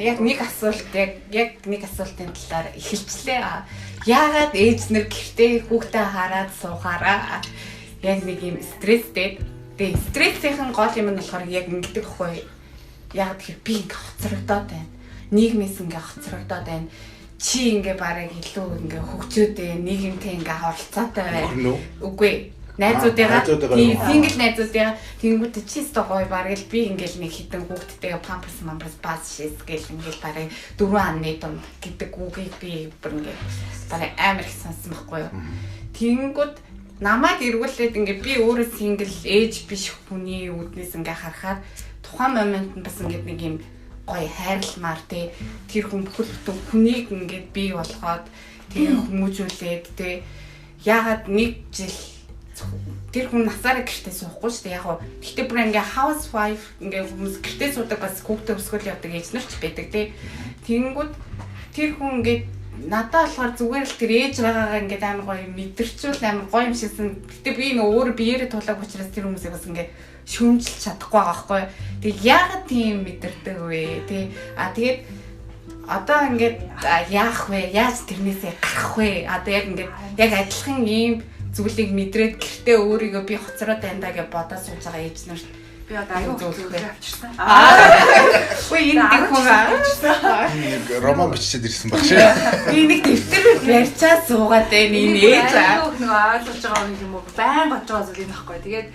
Яг нэг асуултын талаар эхэлчлээ. Яагаад ээж нар гэртээ хүүхдээ хараад суухаараа яг нэг юм стресстэй. Тэгээ стрессийн гол юм нь болохоор яг ингэдэг хгүй. Яг тэр би ингээ хоцрогдоод байна. Нийгмээс ингээ хоцрогдоод байна. Чи ингээ барыг илүү ингээ хөгжөөдөө нийгэмтэй ингээ оролцоотой байна. Үгүй. Найзуудыгаа сингл найзуудыгаа тэнгуүтэй чи өстө гоё барыг л би ингээл нэг хитэн хүүхдтэйгээ памперс баас шээс гэл ингээл барыг 4 анны дом гэдэг үгийг би бүр ингээ барыг амар их сонсон байхгүй юу. Тэнгуүт намайг эргүүлээд ингээ би өөрөө сингл ээж биш хүний үүднээс ингээ харахаар тухайн момент нь бас ингээ нэг юм гоё хайрламар тий тэр хүн бүхэл хүнийг ингээ бий болгоод тэгээ хүмүүжүүлээд тий ягаад нэг жил тэр хүн насаараа гэртээ суухгүй шүү дээ яг гоо гэхдээ бүр ингээ housewife ингээ хүмүүс гэртээ суудаг бас хүүхдээ өсгөл явдаг ээж нар ч байдаг тий тэгэнгүүт тэр хүн ингээ надад болохоор зүгээр л тэр ээж байгаагаа ингээд амар гоё мэдэрчүүл амар гоё юм шигсэн. Гэтэ би нөгөө өөрөө биеэрээ тулааг учраас тэр хүмүүсийг бас ингээд шүмжилж чадахгүй байгаа байхгүй. Тэг яагаад тийм мэдэрдэг вэ? Тэ тэгээд одоо ингээд яах вэ? Яаж тэрнээсээ гарах вэ? Одоо яг ингээд яг адилхан ийм зүйлийг мэдрээд гэртээ өөрийгөө би хоцроод байна гэж бодоод сууж байгаа ээж нар би одоо аюу зүйлээ авчирсан. Үгүй энэ дэх хүн авчирсан. Роман бичээд ирсэн баг шээ. Би нэг дэвтэр барьчаа суугаад байна энэ ээж. Нөгөө ойлгож байгаа юм уу? Байн бодож байгаа зүйл юм байхгүй. Тэгээд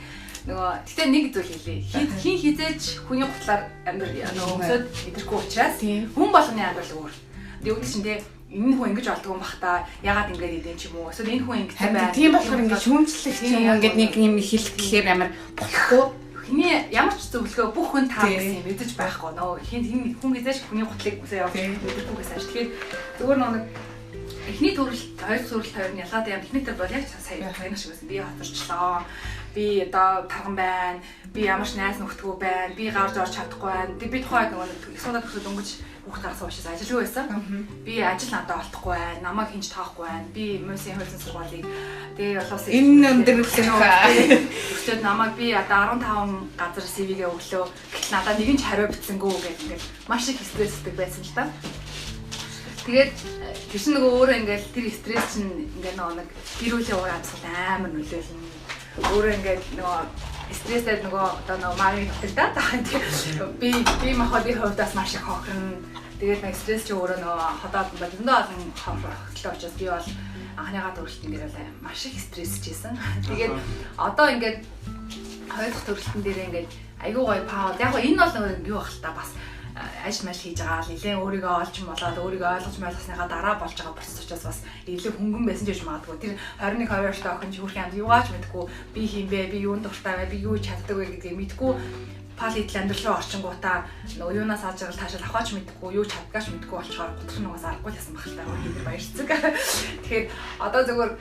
нөгөө гэтээ нэг зүйл хэлье. Хин хизээж хүний гутлаар нөгөө өмсөд мэдрэхгүй учраас хүн болгоны амьдрал өөр. Тэгээд үгүй чинь энэ хүн ингэж болдгоо юм бах та ягаад ингэж идэв ч юм уу. Эсвэл энэ хүн ингэж байна. Тийм болохоор ингэж шүүмжлэх юм ингээд нэг юм хэлэх гэхээр амар болохгүй. Хиний ямар ч зөвлөгөө бүх хүн таа гэсэн юм мэдэж байхгүй. Нөгөө хин хүн хизээж хүний гутлыг үсээ явуулж мэдрэхгүйгээс аж. Тэгэхээр зөвөр нэг эхний төрөлт, хоёр төрөлт хоёр нь ялгаад юм. Эхний төр бол яг сая шиг байсан. Би хоцорчлоо. Би одоо тарган байна. Би ямар ч найз нөхдөгүй байна. Би гарч орж чадахгүй байна. Би тухайд нөгөө их суудаад өсөд өнгөж хүүхд гарсан учраас ажилгүй байсан. Би ажил надад олдохгүй байна. Намайг хинж таахгүй байна. Би мөсийн хөлсөн сургуулийг тэгээ болохоос энэ өндөрлөх өчигд намайг би одоо 15 газар CV-гээ өглөө. Гэтэл надад нэг нь ч хариу бичсэнгүү гэх ингээд маш их стресстэй байсан л та. Тэгээд тэр чинь нөгөө өөрөө ингээд тэр стресс чинь ингээд нэг гэр бүлийн уур амьсгал амар нөлөөлнө. Өөрөө ингээд нөгөө стресстэй нөгөө одоо нөгөө магийн нутагтаа би махадын хувьдаас маш их хохирно. Тэгээд нэг стресс чи өөрөө нөгөө ходоод зөндөө олон хохиролтой учраас би бол анхныхаа төрөлтөн дээр бол маш их стрессжсэн. Тэгээд одоо ингээд хоёр дахь төрөлтөн дээр ингээд айгүй гоё пауз. Яг энэ бол нөгөө юу бах та бас ажил мэл хийж байгаа нэлээ өөрийгөө олж болоод өөрийгөө ойлгож ойлгосныхаа дараа болж байгаа процесс учраас бас илүү хөнгөн байсан ч гэж магадгүй. Тэр 21 22 охин чи хүрхэн амд юугаач мэдгүй би хин бэ би юунд дуртай вэ би юу чаддаг вэ гэдгийг мэдгүй пал идэл амьдрал руу орчингуудаа нөгөө юунаас авч байгаа таашаал авахч мэдгүй юу чаддгаач мэдгүй болчоор гутар нугаас аргагүй л ясан багтаа өөр баярцэг. Тэгэхээр одоо зөвхөн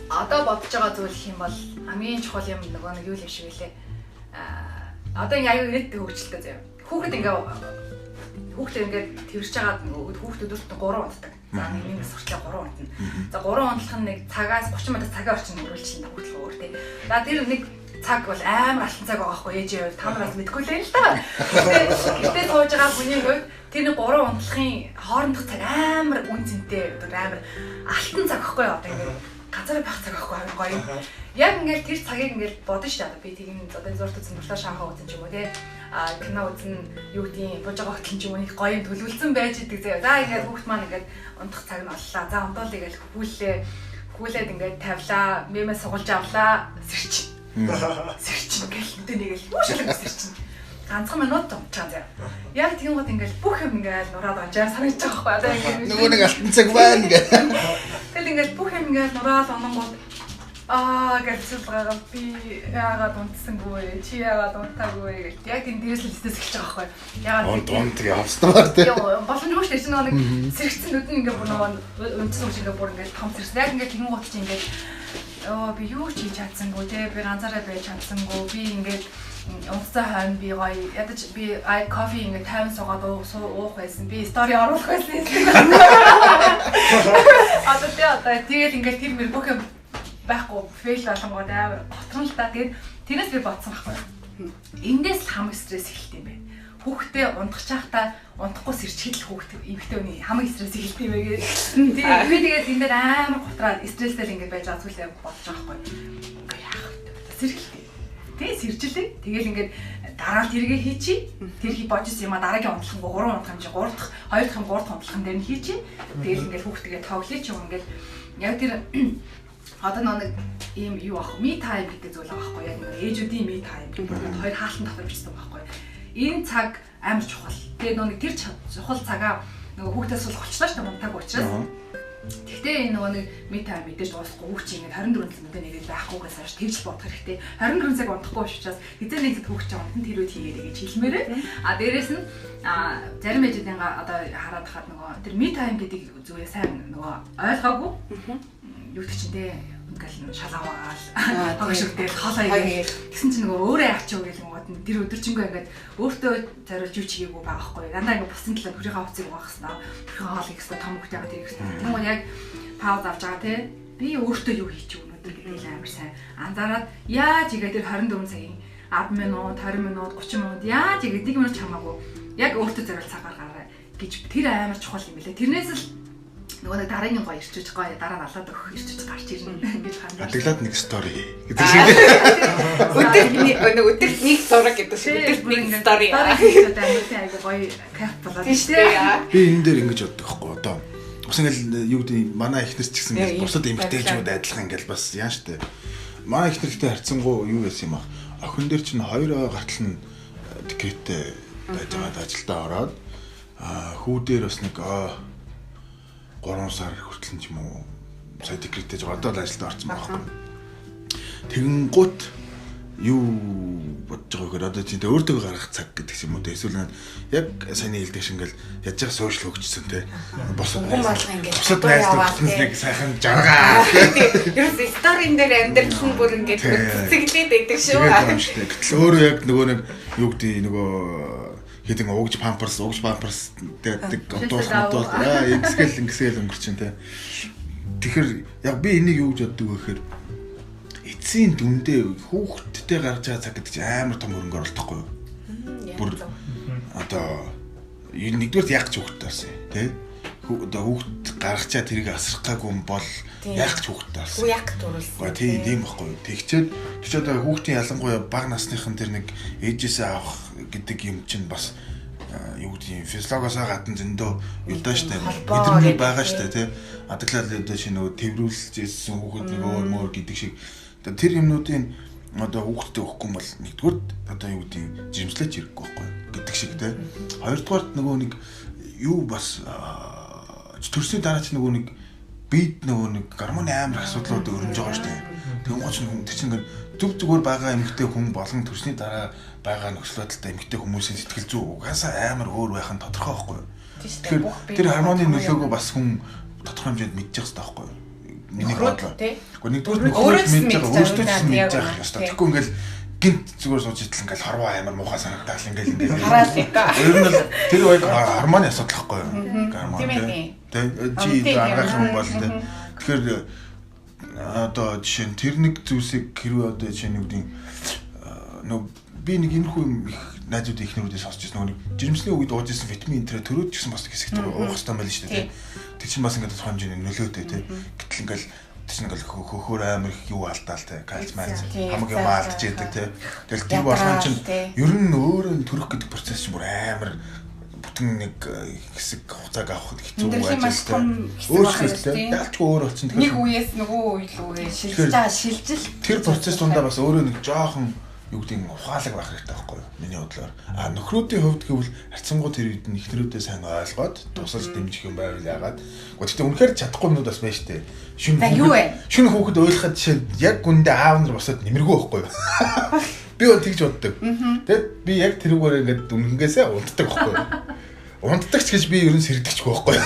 одоо бодож байгаа зүйл хэм бол хамгийн чухал юм нөгөө нэг юу л юм шиг үлээ. Одоо ингээ аюу нэт хөгжилтэй заяа. Хүүхэд ингээд тэрж байгаа хүүхдүүд өөртөө 3 унтдаг. За нэг сурчлаа 3 унтна. За 3 унтлах нь нэг цагаас 30 минут цагийн орчим үргэлжлэн хүүхдэл өөр тий. За тэр нэг цаг бол амар алтан цаг байгаа байхгүй ээжээ бол та нараас мэдгүй л л та. Гэтэ сууж байгаа хүний хувьд тэр нэг 3 унтлахын хоорондох цаг амар үн цэнтэй амар алтан цаг байхгүй одоо ингээд газар байх цаг байхгүй гоё. Яг ингээд тэр цагийг ингээд бодно шүү дээ. Би тийм одоо зурт үзэн дуртай шахаа үзэн ч юм уу тий. Кино үзэн юу гэдгийг бож байгаа хөтлөн ч юм уу их гоё юм төлөвлөсөн байж идэг заяа. За ингээд хүүхд маань ингээд унтах цаг нь боллоо. За унтуулъя гэж хөвүүлээд ингээд тавилаа. Мемээ сугалж авлаа. Сэрч. Сэрч ингээл нэг л бүшэлэг сэрч. Ганцхан минут унтчихсан заяа. Яг тийм гот ингээд бүх юм ингээд нураад онжаар санагдаж байгаа байхгүй. Одоо ингээд нөгөө нэг алтан цаг байна гэх. Тэгэл ингээд бүх юм ингээд нураад ононгууд гэж байгаа би яагаад унтсангүй чи яагаад унтаагүй гэж яг энэ дээрээс л хэсэс эхэлж байгаа байхгүй яагаад унт явстаар тий боломжгүй шүү дээ чи нэг сэрэгцэн нүд нь ингээ бүр нөгөө унтсан шиг ингээ бүр ингээ том сэрсэн яг ингээ тэгэн гот чи ингээ би юу ч хийж чадсангүй тий би ганцаараа байж чадсангүй би ингээ унтсан хойно би гоё ядаж би кофе ингээ 50 суугаад уух байсан би стори оруулах байсан одоо тэгээд ингээ тэр мэр бүх юм байхгүй фейл болгоод амар готрон л та. Тэгээд тэрнээс би бодсон байхгүй. Эндээс л хамгийн стресс эхэлт юм бэ. Хүүхдээ унтах чахта унтахгүй сэрчгэл хүүхдээ эмэгтэй хүний хамгийн стресс эхэлт юм бэ гэдэг. Би тэгээд энэ дээр амар готраад стресстэй ингэж байж байгаа зүйлээ бодож байгаа байхгүй. Ингээ яах вэ? Сэргэлтэй. Тэгээ сэржилээ. Тэгээл ингээд дараа нь тэргээ хийчи. Тэр хий божис юм а дараагийн унтлахын 3 унтлах юм чи 3 дахь 2 дахь 3 дахь унтлахын дээр нь хийчи. Тэгээл ингээд хүүхдгээ тоглоё ч юм ингээд яг тэр одоо нэг ийм юу ах ми тайм гэдэг зүйл байгаа байхгүй яг нэг ээжүүдийн ми тайм гэдэг хоёр хаалтан дотор бичсэн байгаа байхгүй. Энэ цаг амар чухал. Тэгээ нэг тэр чухал цагаа нөгөө хүүхдээс сул болчихлоо шүү дээ мунтаг учраас. Гэхдээ энэ нөгөө нэг ми тайм мэдээж дуусахгүй хүүхд чинь ингээд 24 цаг мэдээ нэгээд байхгүйгээс хойш тэгж бодох хэрэгтэй. 24 цаг унтахгүй учраас хэзээ нэг хүүхд чинь унтан тэр үед хийгээрэй гэж хэлмээрээ. Дээрээс нь зарим ээжүүдийн одоо хараад хахад нөгөө тэр ми тайм гэдэг зүйлээ сайн нөгөө ойлгоогүй. Юу гэдэг чинь те ингээл шалгаваал хогшигдэл хоолой игээд тэгсэн чинь нөгөө өөрөө яачих вэ гэх юм гот тэр өдөржингөө ингээд өөртөө зориулж юу чигээгүй байгаа байхгүй дандаа ингээд бусын талаа хүрийнхаа хувцыг угаах хэвээр хүрхийн хоол их хэвээр том хөлтэйгээ тэр их хэвээр тийм үү яг пауз авч байгаа те би өөртөө юу хийчих өнөдр гэдэг л амар сайн анзаараад яаж игээд тэр 24 цагийн 10 минут 20 минут 30 минут яаж игээд 1 минут ч хамаагүй яг өөртөө зориул цагаар гаргая гэж тэр амар чухал юм билээ. Тэрнээс л нөгөө дараагийн гоё ирчиж гоё дараа нь алаад өгөх ирчиж гарч ирнэ гэж харна. Адаглаад нэг стори гэдэг шиг. Өдөр нэг зураг гэдэг шиг. Өдөр нэг стори. Тэгээд амьдтай айгу гоё кап болоод тийм. Би энэ дээр ингэж боддог хгүй одоо. Бас ингээл юу гэдэг манай ихнэрч ч гэсэн ингээл бусад эмэгтэйчүүд адилхан ингээл бас яа штэ. Манай ихнэртэй харьцангуй юу байсан юм аа. Охин дээр чинь 2 гартал нь декреттэй байж байгаа ажилдаа ороод хүү дээр бас нэг 3 сар хүртэл ч юм уу сая декреттэй одоо л ажилд орсон байхгүй. Тэгэн гут юу бодож байгаа гэхээр одоо тийм өөртөө гаргах цаг гэдэг юм уу те эсвэл яг саяны хэлдэг шиг ингээл яаж яг сошиал хөгжсөн те босод нэг сайхан жаргаа ерөөс сторийн дээр амьдрал нь бүр ингээд цэцэглээд байдаг шүү. Гэтэл өөрөө яг нөгөө нэг юу гэдэг нөгөө хэдэн угж памперс гэдэг дуулах ингэсгээл өнгөрч чинь те. Тэгэхээр яг би энийг юу гэж боддог вэ гэхээр эцсийн дүндээ хүүхдтэй гарч байгаа цаг гэдэг чинь амар том хөрөнгө оруулалтахгүй юу? Бүр одоо нэгдүгээр яг ч хүүхдтэй болсон тий? Одоо хүүхд гаргачаа тэрийг асрахгаагүй юм бол яг ч хүүхдтэй болсон. Уу яг төрүүлсэн. Тийм байхгүй юу? Тэгчээд одоо хүүхдийн ялангуяа бага насныхан тэр нэг ээжээсээ авах гэдэг юм чинь бас юу гэдэг юм физиологоосоо гадна зөндөө юудаа штэ мэдрэмж байгаа штэ тий? Адаглал одоо шинэ нөгөө тэрвэрлжсэн хүүхэд нэг өөр гэдэг шиг тэр юмнуудын одоо хүүхдэд өгөхгүй бол нэгдүгээр одоо юу гэдэг жирэмслэж ирэхгүй байхгүй гэдэг шиг те. Хоёрдугаар нөгөө нэг юу бас төрсний дараа ч нөгөө нэг бид нөгөө нэг гормоны амар асуудлууд өрнөж байгаа шүү дээ. Тэгэн гоч хүн тэр чинь зөв зүгээр байгаа эмэгтэй хүн болон төрсний дараа байгаа нөхцөл байдалтай эмэгтэй хүмүүсийн сэтгэл зүй угаасаа амар өөр байх нь тодорхой байхгүй юу. Тэгэхээр тэр гормоны нөлөөгөө бас хүн тодорхой хэмжээнд мэдчих хэрэгтэй байхгүй юу. Нэг бодлоо. Гэхдээ нэгдүгээр өөрөөсөө мэдж байгаа ёстой. Тэгэхгүй ингээл гинт зүгээр сууж идэл ингээл хорвоо амар муухай санагдал ингээл хараал яка. Ер нь тэр үед гормоны асуудал байхгүй юу? Гормон тий. Аргах юм бол тий. Тэгэхээр одоо жишээ нь тэр нэг зүйлсийг хэрвээ одоо жишээ нь үгдийн би нэг энэхүү их найзууд ихнэрүүдээс сонсч ирсэн нэг жирэмсний үед ууж ирсэн витамин энэ төрөөд ч гэсэн бас хэсэгт уух хэрэгтэй байл шүү дээ. Тэг чинь бас ингээд тодорхой хэмжээний нөлөөтэй тий. Гэтэл ингээл тэр ингээл хөхөр амар их юу алдаал тий. Кальци хамаг юм алдж яадаг тий. Тэгэл тийм болгон чинь ер нь өөрөө төрөх гэдэг процесс чинь бүр амар бүтэн нэг хэсэг хугацааг авахд хэцүү байж байна. Өөрчлөлттэй ялчгүй өөр болчихсон. Нэг үеэс нөгөө үе рүүгээ шилжил. Тэр процесс дундаа бас өөрөө нэг жоохон юу гэдэг нь ухаалаг байх хэрэгтэй байхгүй юу? Миний бодлоор. Нөхрүүдийн хувьд гэвэл харьцангуй тэр үед нь ихнэрүүдээ сайн ойлгоод тусалж дэмжих юм байвал яагаад. Гэхдээ үнэхээр чадахгүй юмуд бас байна шүү дээ. Шинэ хүүхэд ойлгоход жишээ яг гүндээ аав нар босоод нэмэргүй байхгүй юу? Би бол тэгж боддог. Тэгэд би яг тэрүүгээр ингээд үнэнгээсээ унтдаг байхгүй юу? Унтдаг ч гэж би ер нь сэрдэгчгүй байхгүй юу?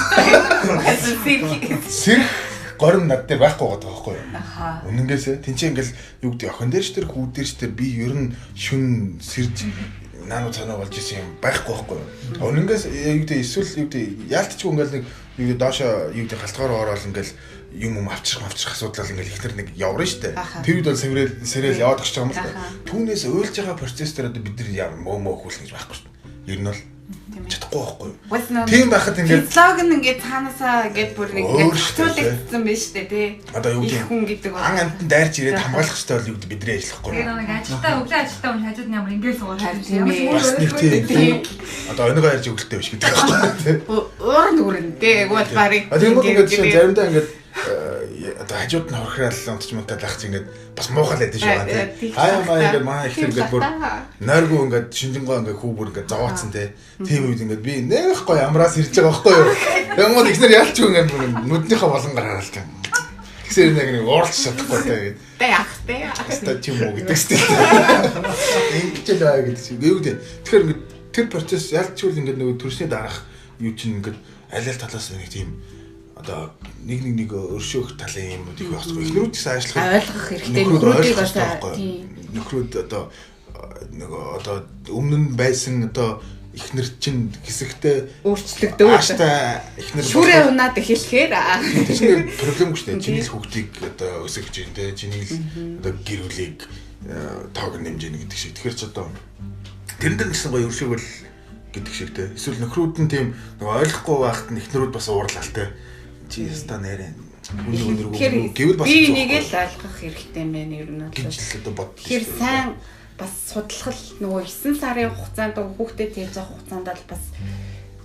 Сэрх горим над дээр байхгүй байгаа байхгүй юу? Үнэнгээсээ тэнцээ ингээл юу гэдэг охин дээр ч тэр хүү дээр ч тэр би ер нь шүн сэрж наануу цанаа болж исэн юм байхгүй байхгүй юу? Үнэнгээс юу гэдэг эсвэл юу гэдэг яалтчгүй ингээл нэг юу гэдэг доошоо юу гэдэг халтгаар ороод ингээл юм авчрах асуудал ингээл ихнэр нэг яврын штэ. Тэр үед бол сэрэл яваад гэж байгаа юм л да. Түүнээс уйлж байгаа процесс дээр одоо бид нар мөө хүүлэх гэж байхгүй штэ. Ер нь бол чадахгүй байхгүй юу? Тийм байхад ингээд физиолог нь ингээд цаанаасаа ингээд бүр нэг хөцөөлөгдсөн байж штэ тий. Одоо юу гэдэг хүн гэдэг ан амтан дайрч ирээд хамгаалах хэрэгтэй бол юу гэдэг бидний ажиллахгүй. Тэр нэг ажилтаа өглөө ажилтаа хүн хажууд нь ямар ингээд суугаад тийм. Одоо өнөөгөө ярьж өглөлтэй биш гэдэг байхгүй тий. Өөр нүрэн тий. Тэгвэл барыг ингээд заримдаа ингээд одоо хажууд нь хорхраал онцч мөнтэй лах чи ингээд бас муухай л байдаг шүү тий. Маа ингээд маа их ингээд бүр нойргүй ингээд шинжэнгоо ингээд хүү бүр ингээд зовоцсон тий. Тийм үед ингээд би нэрхгүй амраас ирж байгаа байхгүй юу. Янгууд ихнэр ялчгүй ингээд нүднийхээ болонгаар хараад тийм. Тэгсээр нэг уурч чадахгүй тий. Тэ ах тий. Аста ч юм уу гэдэг стил. Ингэж л аа гэдэг шиг. Юу гэдэг. Тэгэхээр ингээд тэр процесс ялчгүй ингээд нөгөө төрсний дараах юу чинь ингээд аль аль талаас нэг тийм одоо нэг өршөөх талын юмуд их байхгүй. Эхнэрүүд гэсэн ажиллах ойлгох хэрэгтэй. Нөхрүүдийг одоо нөхрүүд одоо нөгөө одоо өмнө нь байсан одоо эхнэр чинь хэсэгтээ өөрчлөгдөв. Ааштай эхнэр шүрээ унаад эхлэхээр тийм проблемгүй шүү дээ. Чиний л хүүхдийг одоо өсгөж जैन тэ чиний л одоо гэр бүлийг тоог нэмж гэнэ гэдэг шиг. Тэгэхээр ч одоо тэрэн дээр гэсэн гоё өршөөгөл гэдэг шиг те. Эсвэл нөхрүүд нь тийм нөгөө ойлгохгүй байхад эхнэрүүд бас уурлалтай. Чи яста нэрэн. Гэвэл бас би нэг л ойлгох хэрэгтэй юм байна ер нь бол. гэж л одоо боддог. Тэр сайн бас судлах нөгөө 9 сарын хугацаанд хүүхдэд тээж авах хугацаанд л бас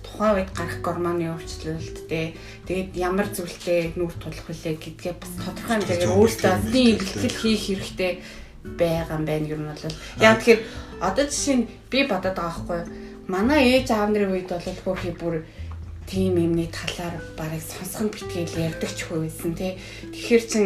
тухайн үед гарах гормоны өөрчлөлттэй тэгээд ямар зүйлтэй нүүр тулах вүлээ гэдгээ бас тодорхой хэмжээгээр өөртөө бэлтгэл хийх хэрэгтэй байгаа юм байна ер нь бол. Яг тэгэхээр одоо жишээ нь би бодоод байгаа байхгүй манай ээж аав нарын үед бол хөрхий бүр тийм юмны талаар барыг сонсхон битгээл ярьдаг ч хөөсөн тий. Тэгэхээр чин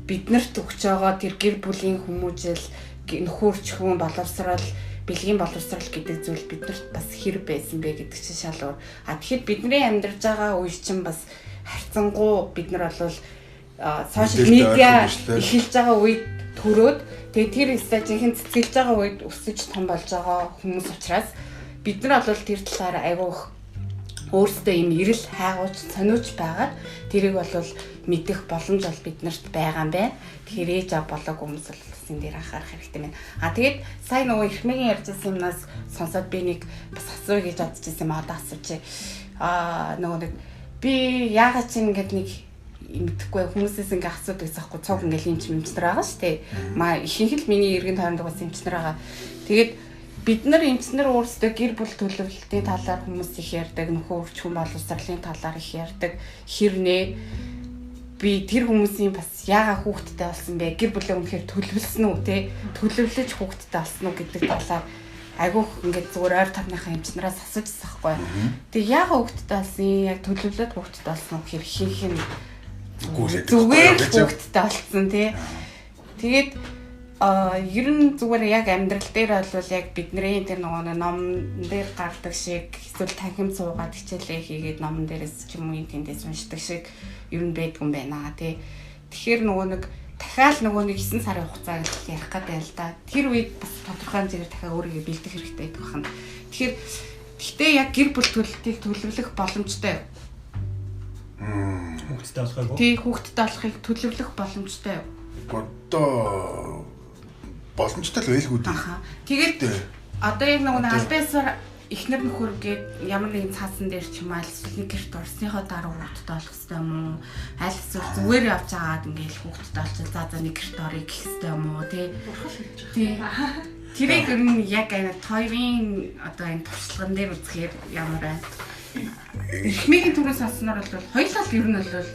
биднэрт өгч байгаа тэр гэр бүлийн хүмүүжил нөхөрч хүн боловсрал бэлгийн боловсрал гэдэг зүйл биднэрт бас хэр байсан бэ гэдэг чинь шал өөр. Тэгэхээр бидний амьдарч байгаа үе чинь бас харьцангуй бид нар бол сошиал медиа эхэлж байгаа үед төрөөд тэгээ тэр стажийн цэцгэлж байгаа үед өсөж том болж байгаа хүмүүс учраас бид нар бол тэр талаар айгуух өөрсдөө юм ирэл хайгууч сониуч байгаад тэрийг бол мэдэх боломж бол биднэрт байгаа юм байна. Тэгэхээр ээж аав болоог хүмүүс бол энэ дээр анхаарах хэрэгтэй байна. Тэгээд сая нөгөө ихмэгийн ярьжсэн юмнаас сонсоод би нэг бас асууя гэж бодож байсан юм одоо асууж. Нөгөө нэг би яагаад ч ингэж нэг мэдхгүй хүмүүсээс ингээ асуудаг байхгүй цог ингээл эмчнэр байгаа шүү дээ. Маа ихэнх л миний эргэн тойронд бас эмчнэр байгаа. Тэгээд бид нар эмчнэр өөрсдөө гэр бүл төлөвлөлтийн талаар хүмүүс их ярьдаг, нөхөр хүн боловсролын талаар их ярьдаг. Хэрнээ би тэр хүмүүсийн бас яагаад хүүхэдтэй болсон бэ? Гэр бүлээ үнэхээр төлөвлөсөн үү те? Төлөвлөж хүүхэдтэй болсон уу гэдэг талаар айгүйх ингээд зүгээр ойр томныхаа эмчнараас асуужсан байхгүй. Тэгээ яагаад хүүхэдтэй болсон? Яг төлөвлөд хүүхэдтэй болсон гэхээр ихэнх нь зүгээр хүүхэдтэй болсон те. Тэгээд ер нь зүгээр яг амьдрал дээр бол яг бидний тэр нөгөө ном дээр гардаг шиг эсвэл танхим суугаад хичээлээ хийгээд номон дээрээс ч юм уу тэндээс уншдаг шиг ер нь байдгүй юм байна тий. Тэгэхээр нөгөө нэг дахиад нөгөө нэг 9 сарын хугацааг ярих гэдэг л да. Тэр үед бас тодорхой зэрэг дахиад өөрийгөө бэлдэх хэрэгтэй байдаг байна. Тэгэхээр гэхдээ яг гэр бүл төлөлтийг төлөвлөх боломжтой. Хүүхдтэй болохыг. Тий, хүүхдтэй болохыг төлөвлөх боломжтой. Одоо боломжтой л байлгүй дээ. Тэгээд одоо яг нэг албаасаар эхнэр нөхөр гээд ямар нэгэн цаасан дээр ч юм аа эсвэл нэг гэрт орсныхоо дараа хүүхдтэй болох хэрэгтэй юм уу? Аль эсвэл зүгээр явж байгаад ингээл хүүхдтэй олчих за нэг гэрт орё гэх хэрэгтэй юм уу? Тий. Тэрийг яг энэ тойрын одоо энэ туршлаган дээр үзэхээр ямар байна? Эхмийн түрээс сонсноор бол хоёулаа л ер нь бол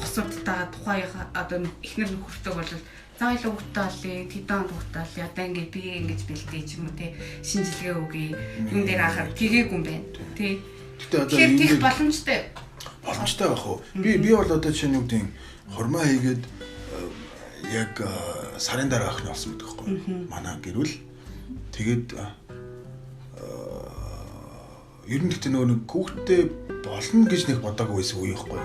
хосуудтайгаа тухайн одоо эхнэр нөхөртэйг бол заавал хүүхдтэй олъё, тэдэн хүүхдтэй олъё. Одоо ингээд би ингэж бэлдээ ч юм уу те шинжилгээ өгье. Юм дээр анхаар тгээгүй юм байна. Тий. Гэтэ одоо тийм боломжтой. Боломжтой байх уу? Би бол одоо чинь юу гэдэг хормоо хийгээд яг сарын дараа охин болсон гэдэг байхгүй. Манай гэрүүл тэгээд ер нь гэхдээ нэг хүүхдтэй болно гэж нэг бодоагүй байсан үе байхгүй.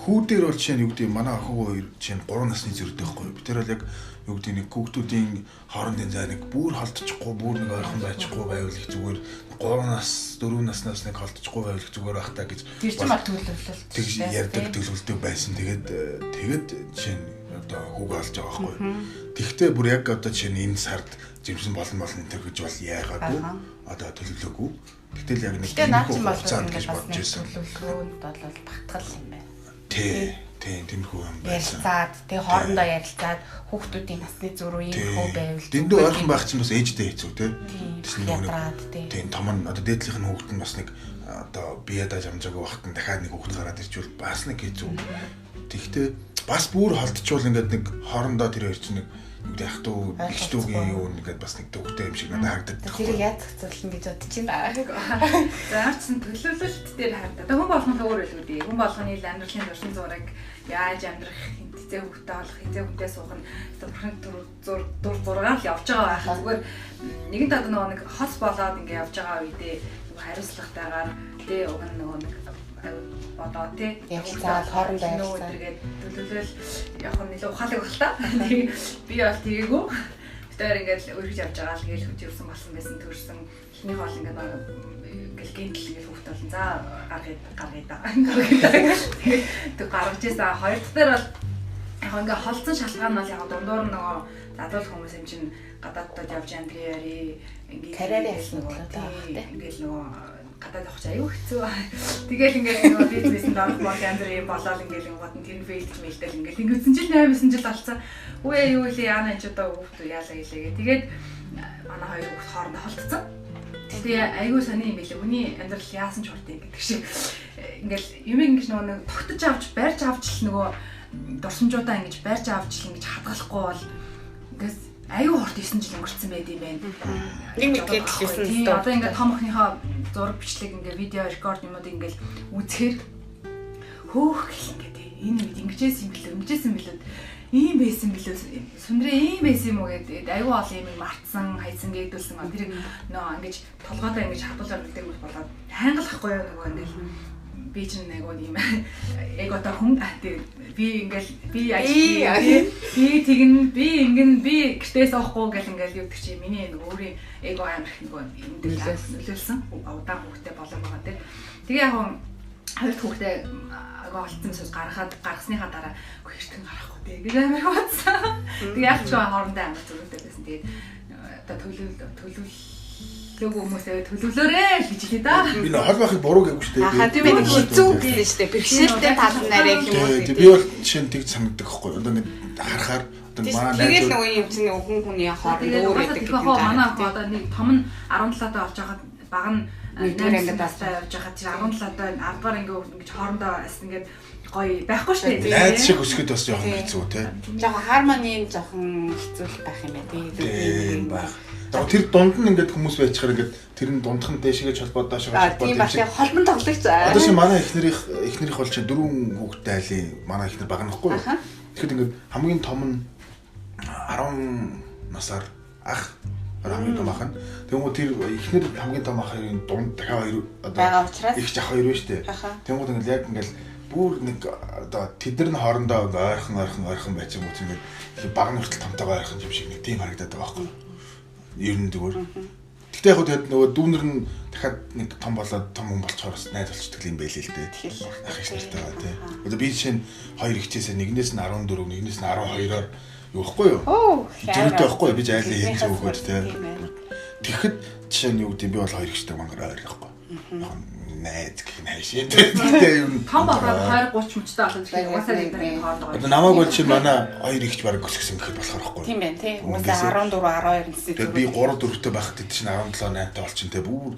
Хүүдээр бол чинь юу гэдэг манай охин хоёр чинь 3 насны зэрэгтэй байхгүй. Би тэр бол яг юу гэдэг нэг хүүхдүүдийн хоорондын зай нэг бүр холдчихгүй, бүр нэг ойрхон байчихгүй байвал их зүгээр 3 нас, 4 наснаас нэг холдчихгүй байвал их зүгээр байх та гэж. Тэр чинь бол төлөвлөлт. Тэг ярьдаг төлөвлөлтөй байсан. Тэгээд чинь одоо хүүг олж байгаа байхгүй. Тэгвэл бүр яг одоо чинь энэ сард жимсэн болно энэ гэж бол яагаагүй. Одоо төлөвлөөгүй. Тэгтэл яг нэг хугацаанд гэж бодож байсан. Төлөвлөгөөнд бол багтгал юм байна. Тиймэрхүү юм байсан. Ярилцаад, тэг хоорондоо ярилцаад хүүхдүүдийн насны зөрүү ийм хөө байвал дэндүү ойрхон байх чинь бас ээжтэй хэцүү тийм нэг тийм том нь одоо дээдлийнх нь хүүхд нь бас нэг одоо бие даж амжаагүй байхад нь дахиад нэг хүүхд гараад ирчихвэл бас нэг хэцүү. Тэгтээ бас бүр холдчихвол ингээд нэг хоорондоо тэр хоёр чинь нэг яг туу ихтүүгийн юу нэгэд бас нэг төвхтэй юм шиг надад харагддаг. Тэр яг зохицуулна гэж бодож байна. Заавчсан төлөвлөлт дээр харагдаад. Хүн болгоно өөр л үү. Хүн болгоны амьдралын дурсан зураг яаж амьдрах, хизээ хөвгтэй болох, хизээ хүнтэй суух нь бүрхэн дур зургаар л явж байгаа байх. Зүгээр нэгэн тад нэг хос болоод ингээ явж байгаа үедээ хариуцлагатайгаар тэ уг нь нэг бодоо тий ярилцаад хоорондоо ярилцаад тэгээд төлөвлөл яг нь илүү ухаалаг баг та. Би бол тийгээгүй. Тэр ингээд өргөж явж байгаа л гээл хөтөлсөн болсон байсан төрсөн. Эхний хоол ингээд ингээл гинтл гээл хөвт болсон. За гаргая даа. Тэг гаргаж ийсэн. Хоёр дахь дээр бол яг ингээ холцсон шалгаан бол яг дундуур нөгөө залуу хүмүүс юм чинь гадаадд явж амбриари ингээ карьер яснуулаад байгаа ингээл нөгөө гадаад явах аюу хэцүү. Тэгэл ингээл нөгөө бизнесэнд орох бол янз бүрийн болоод ингээл гот нь тэр фейлж мэлдэл ингээл ингэсэн жил 8-9 жил болцсон. Үе юу вэ яана ч одоо хүүхдүүд яалаа гэлээ. Тэгээд манай хоёр хүүхд хоорондоо холдсон. Тэгээ аюу сони юм билээ. Хүний амьдрал яасан ч урт гэдэг шиг ингээл юм ингэж нөгөө нэг тогтож авч барьж авч л нөгөө дурсамжуудаа ингэж барьж авч л ингэж хадгалахгүй бол ингээс аюу хорт 9 жил өнгөрцөн байд юм байна. Нэг мэдэхэд л 9 жил. Одоо ингээд том охиныхоо зураг бичлэг ингээд видео рекорд юмуд ингээд үзэхээр хөөх гэх ингээд энэ үед ингэжсэн юм билээ ийм байсан билээ сүндрээ ийм байсан юм уу гэдэг аюу олон юм мартсан хайсан гэдүүлсэн тэр нөө ингэж толгойдоо ингэж хадуулаад үлдээх бол болоод хайнгалахгүй юу нөгөө ингээд би чинь айгуу юм эготой хүн би ингээл би тэгнэ би ингэн би гэртээс авахгүй гэл ингээл юу гэдэг чи миний нэг өөрийн эго амар их нөгөө энэ нөлөөлсөн удаан хүүхдээ болоо байгаа тийм. Тэгээ яг хоёр хүүхдээ агуу олцсон мэс гаргасныхаа дараа гэртэн гарахгүй тийм гэж амар хавцсан. Тэгээ яг ч хоорондоо амар зүрхтэй байсан. Тэгээд одоо төлөв хүмүүсээ төлөвлөөрэй гэж хэлээ да. Би нөө хол байхыг буруу гэвгүй шүү дээ. Хаа тийм ээ хэцүү гэсэн шүү дээ. Бэрхшээлтэй тал нарыг юм уу. Би бол жишээ нь тэг санагддаг байхгүй. Одоо нэг харахаар одоо манай тэгээд нөгөө юм чинь өгөн хүний хооронд өөр гэдэг юм байна. Манай одоо нэг том нь 17-аад олж байгаад баг нь 8 настай явж байгаад чи 17-аад 10-аар ингэж хоорондоо ингээд гоё байхгүй шүү дээ. Найз шиг өсгөд бас жоохон хэцүү те. Жоохон хармони жоохон хэцүү байх юм байна тийм байх. Тэр дунд нь ингээд хүмүүс байчихаар ингээд тэр нь дундхан дээшгээ холбоод доошоо холбоод тийм ба тийм холбон тоглогч. Одоо чи манай эхнэрийнх бол чи 4 хүүхэдтэй айлын манай эхнэр баг нөхгүй. Тэгэхэд ингээд хамгийн том нь 10 насаар ах хамгийн том ах нь. Тэгмүү тэр эхнэр хамгийн том ахын дунд дахиад хоёр одоо их жах хоёр байна шүү дээ. Тэгмүүд ингээд яг ингээд бүр нэг одоо тэдэр нь хоорондоо ойрхон байж юм уу тийм ингээд баг нүртэл томтойгоо ойрхон юм шиг нэг тийм харагдаад байгаа байхгүй. Ер нь зүгээр. Тэгтээ яг тэгээд нөгөө дүүнер нь дахиад нэг том болоод том хүн болцохоор бас найз болчихдаг юм байл л дээ. Ах их нэртэй байгаа тий. Одоо би жишээ нь хоёр ихчээсээ нэгнээс нь 14, нэгнээс нь 12-оор юу ихгүй юу? Зүрхтэй байхгүй би айлын хэн зөвхөд тий. Тэгэхэд жишээ нь юу гэдэг би бол хоёр ихчтэй мангар ойр байхгүй. Найз гэх нь хайшээ. Тэгтээ юу том болоод 20 30 мөчтэй болоод тэгэхээр угаасаа нэг нэг хоолой. Одоо намайг бол чи манай хоёр ихч баг өсгсөн гэхэд болохоор байхгүй. Тийм байна тий. Угаасаа 14 12 настай. Тэгээд би 3 4-тэй байхад чинь 17 8-тай болчихсон те бүр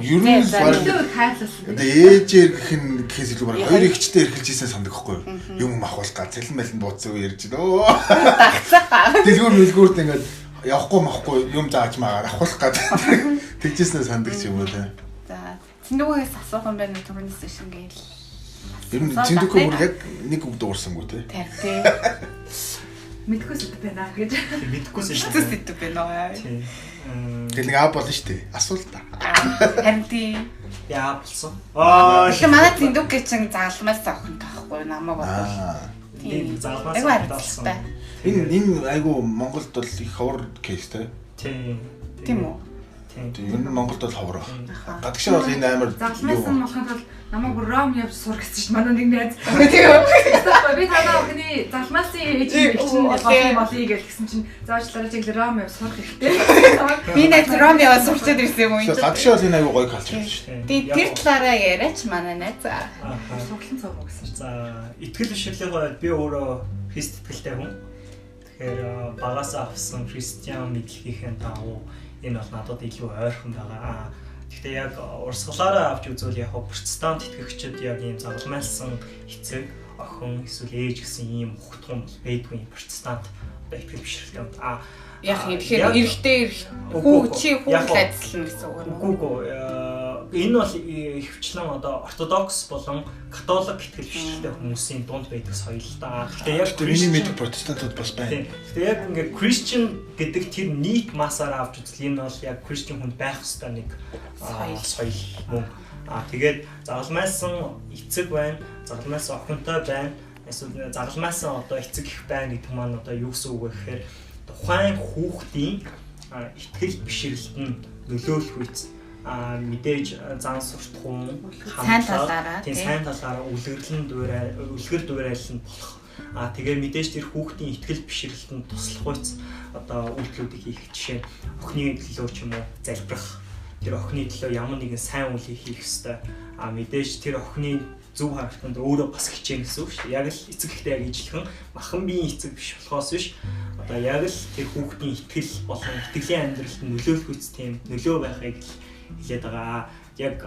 ер нь хайрлалсан. Одоо ээжээр гэхээс илүү баг хоёр ихчтэй эрхэлж ийсэн сандаг байхгүй юу? Юм махуулгаа цалин байлын бууцсан үе ярьж байна. Дагцаа. Дэлгүүр ингээд явахгүй махгүй юм зааж магаар авахлах гэдэг. Тэгжсэн сандаг ч юм уу те. Цэндүүгээс асуух юм байна түрүүнээс шиг ингээл. Ер нь цэндүүгөө бүр яг нэг үг дуурсангүй те. Тий. Мэдхгүй сэдв байна гэж. Мэдхгүй сэдв байна. Тэгэл нэг аа болно шүү дээ. Асуул та. Харин тий. Яа болсон. Тэгэхээр манай цэндүүг чинь заалмаас охин таахгүй намайг бодвол. Тийм заалмаас болсон. Энэ айгу Монголд бол их ховор кейс те. Тийм үү? Тийм энэ Монголд бол ховор. Гадагшаа бол энэ амар заалмаасан болохын тулд намайг бүр ром явж сурах гэсэн чинь манай нэг найз. Тийм. Би танаа охины заалмаасын ээж чинь болий гэж гэсэн чинь заажлаараа чиглэл ром явж сурах хэрэгтэй. Би найз ром явж сурчаад ирсэн юм уу? Гадагшаа бол энэ айгу гоё калчер шүү дээ. Тэр талаараа яриач манай найз. Суглан цог гэсэн. За итгэл бишрэлээ би өөрөө христ итгэлтэй хүн. Тэгэхээр багасаа авсан христиан мэдлэгийнхэн таав энэ бол надад илүү ойрхон байгаа. Гэхдээ яг урсгалаараа авч үзвэл яг протестант итгэгчид яг ийм загалмайлсан эцэг, охин, эсвэл ээж гэсэн ийм хутган байдгүй протестант одоо итгэл бишрэлтэй. Яг тэгэхээр эрэгтэй хүүг чи хүүг ажиллана гэсэн үг юм уу? Үгүй энэ бол ихвчлэн одоо ортодокс болон католик итгэл бишрэлтэй хүмүүсийн дунд байдаг соёл та. Гэхдээ яг миний мэдээ протестантууд бас байна. Гэхдээ яг ингээд Christian гэдэг тэр нийт масаар авч үзэл энэ бол яг Christian хүнд байх ёстой нэг соёл мөн. Тэгээд загалмайлсан эцэг байна, загалмайлсан охинтой байна. Эсвэл загалмайлсан одоо эцэг их байна гэдэг маань одоо юу гэсэн үг вэ гэхээр тухайн хүүхдийн итгэл бишрэлт нь нөлөөлөх үз мэдээж зан суртахуун сайн талаараа тийм сайн талаараа үлгэр дуурайл нь болох Тэгээд мэдээж тэр хүүхдийн ихтгэл бишрэлтэнд туслах үйс одоо үйлдэлүүдийг хийх жишээ охины төлөө ч юм уу залбирах, тэр охины төлөө ямар нэгэн сайн үйл хийх ёстой. Мэдээж тэр охины зөв харагданд өөрөө бас хичээнэ гэсэн үг шүү дээ. Яг л эцэг ихтэй яг ижлэхэн махан биеийн эцэг биш болохоос биш. Одоо яг л тэр хүүхдийн итгэл болон итгэлийн амьдралд нөлөөлөх үс тийм нөлөө байхыг хэлээд байгаа. Яг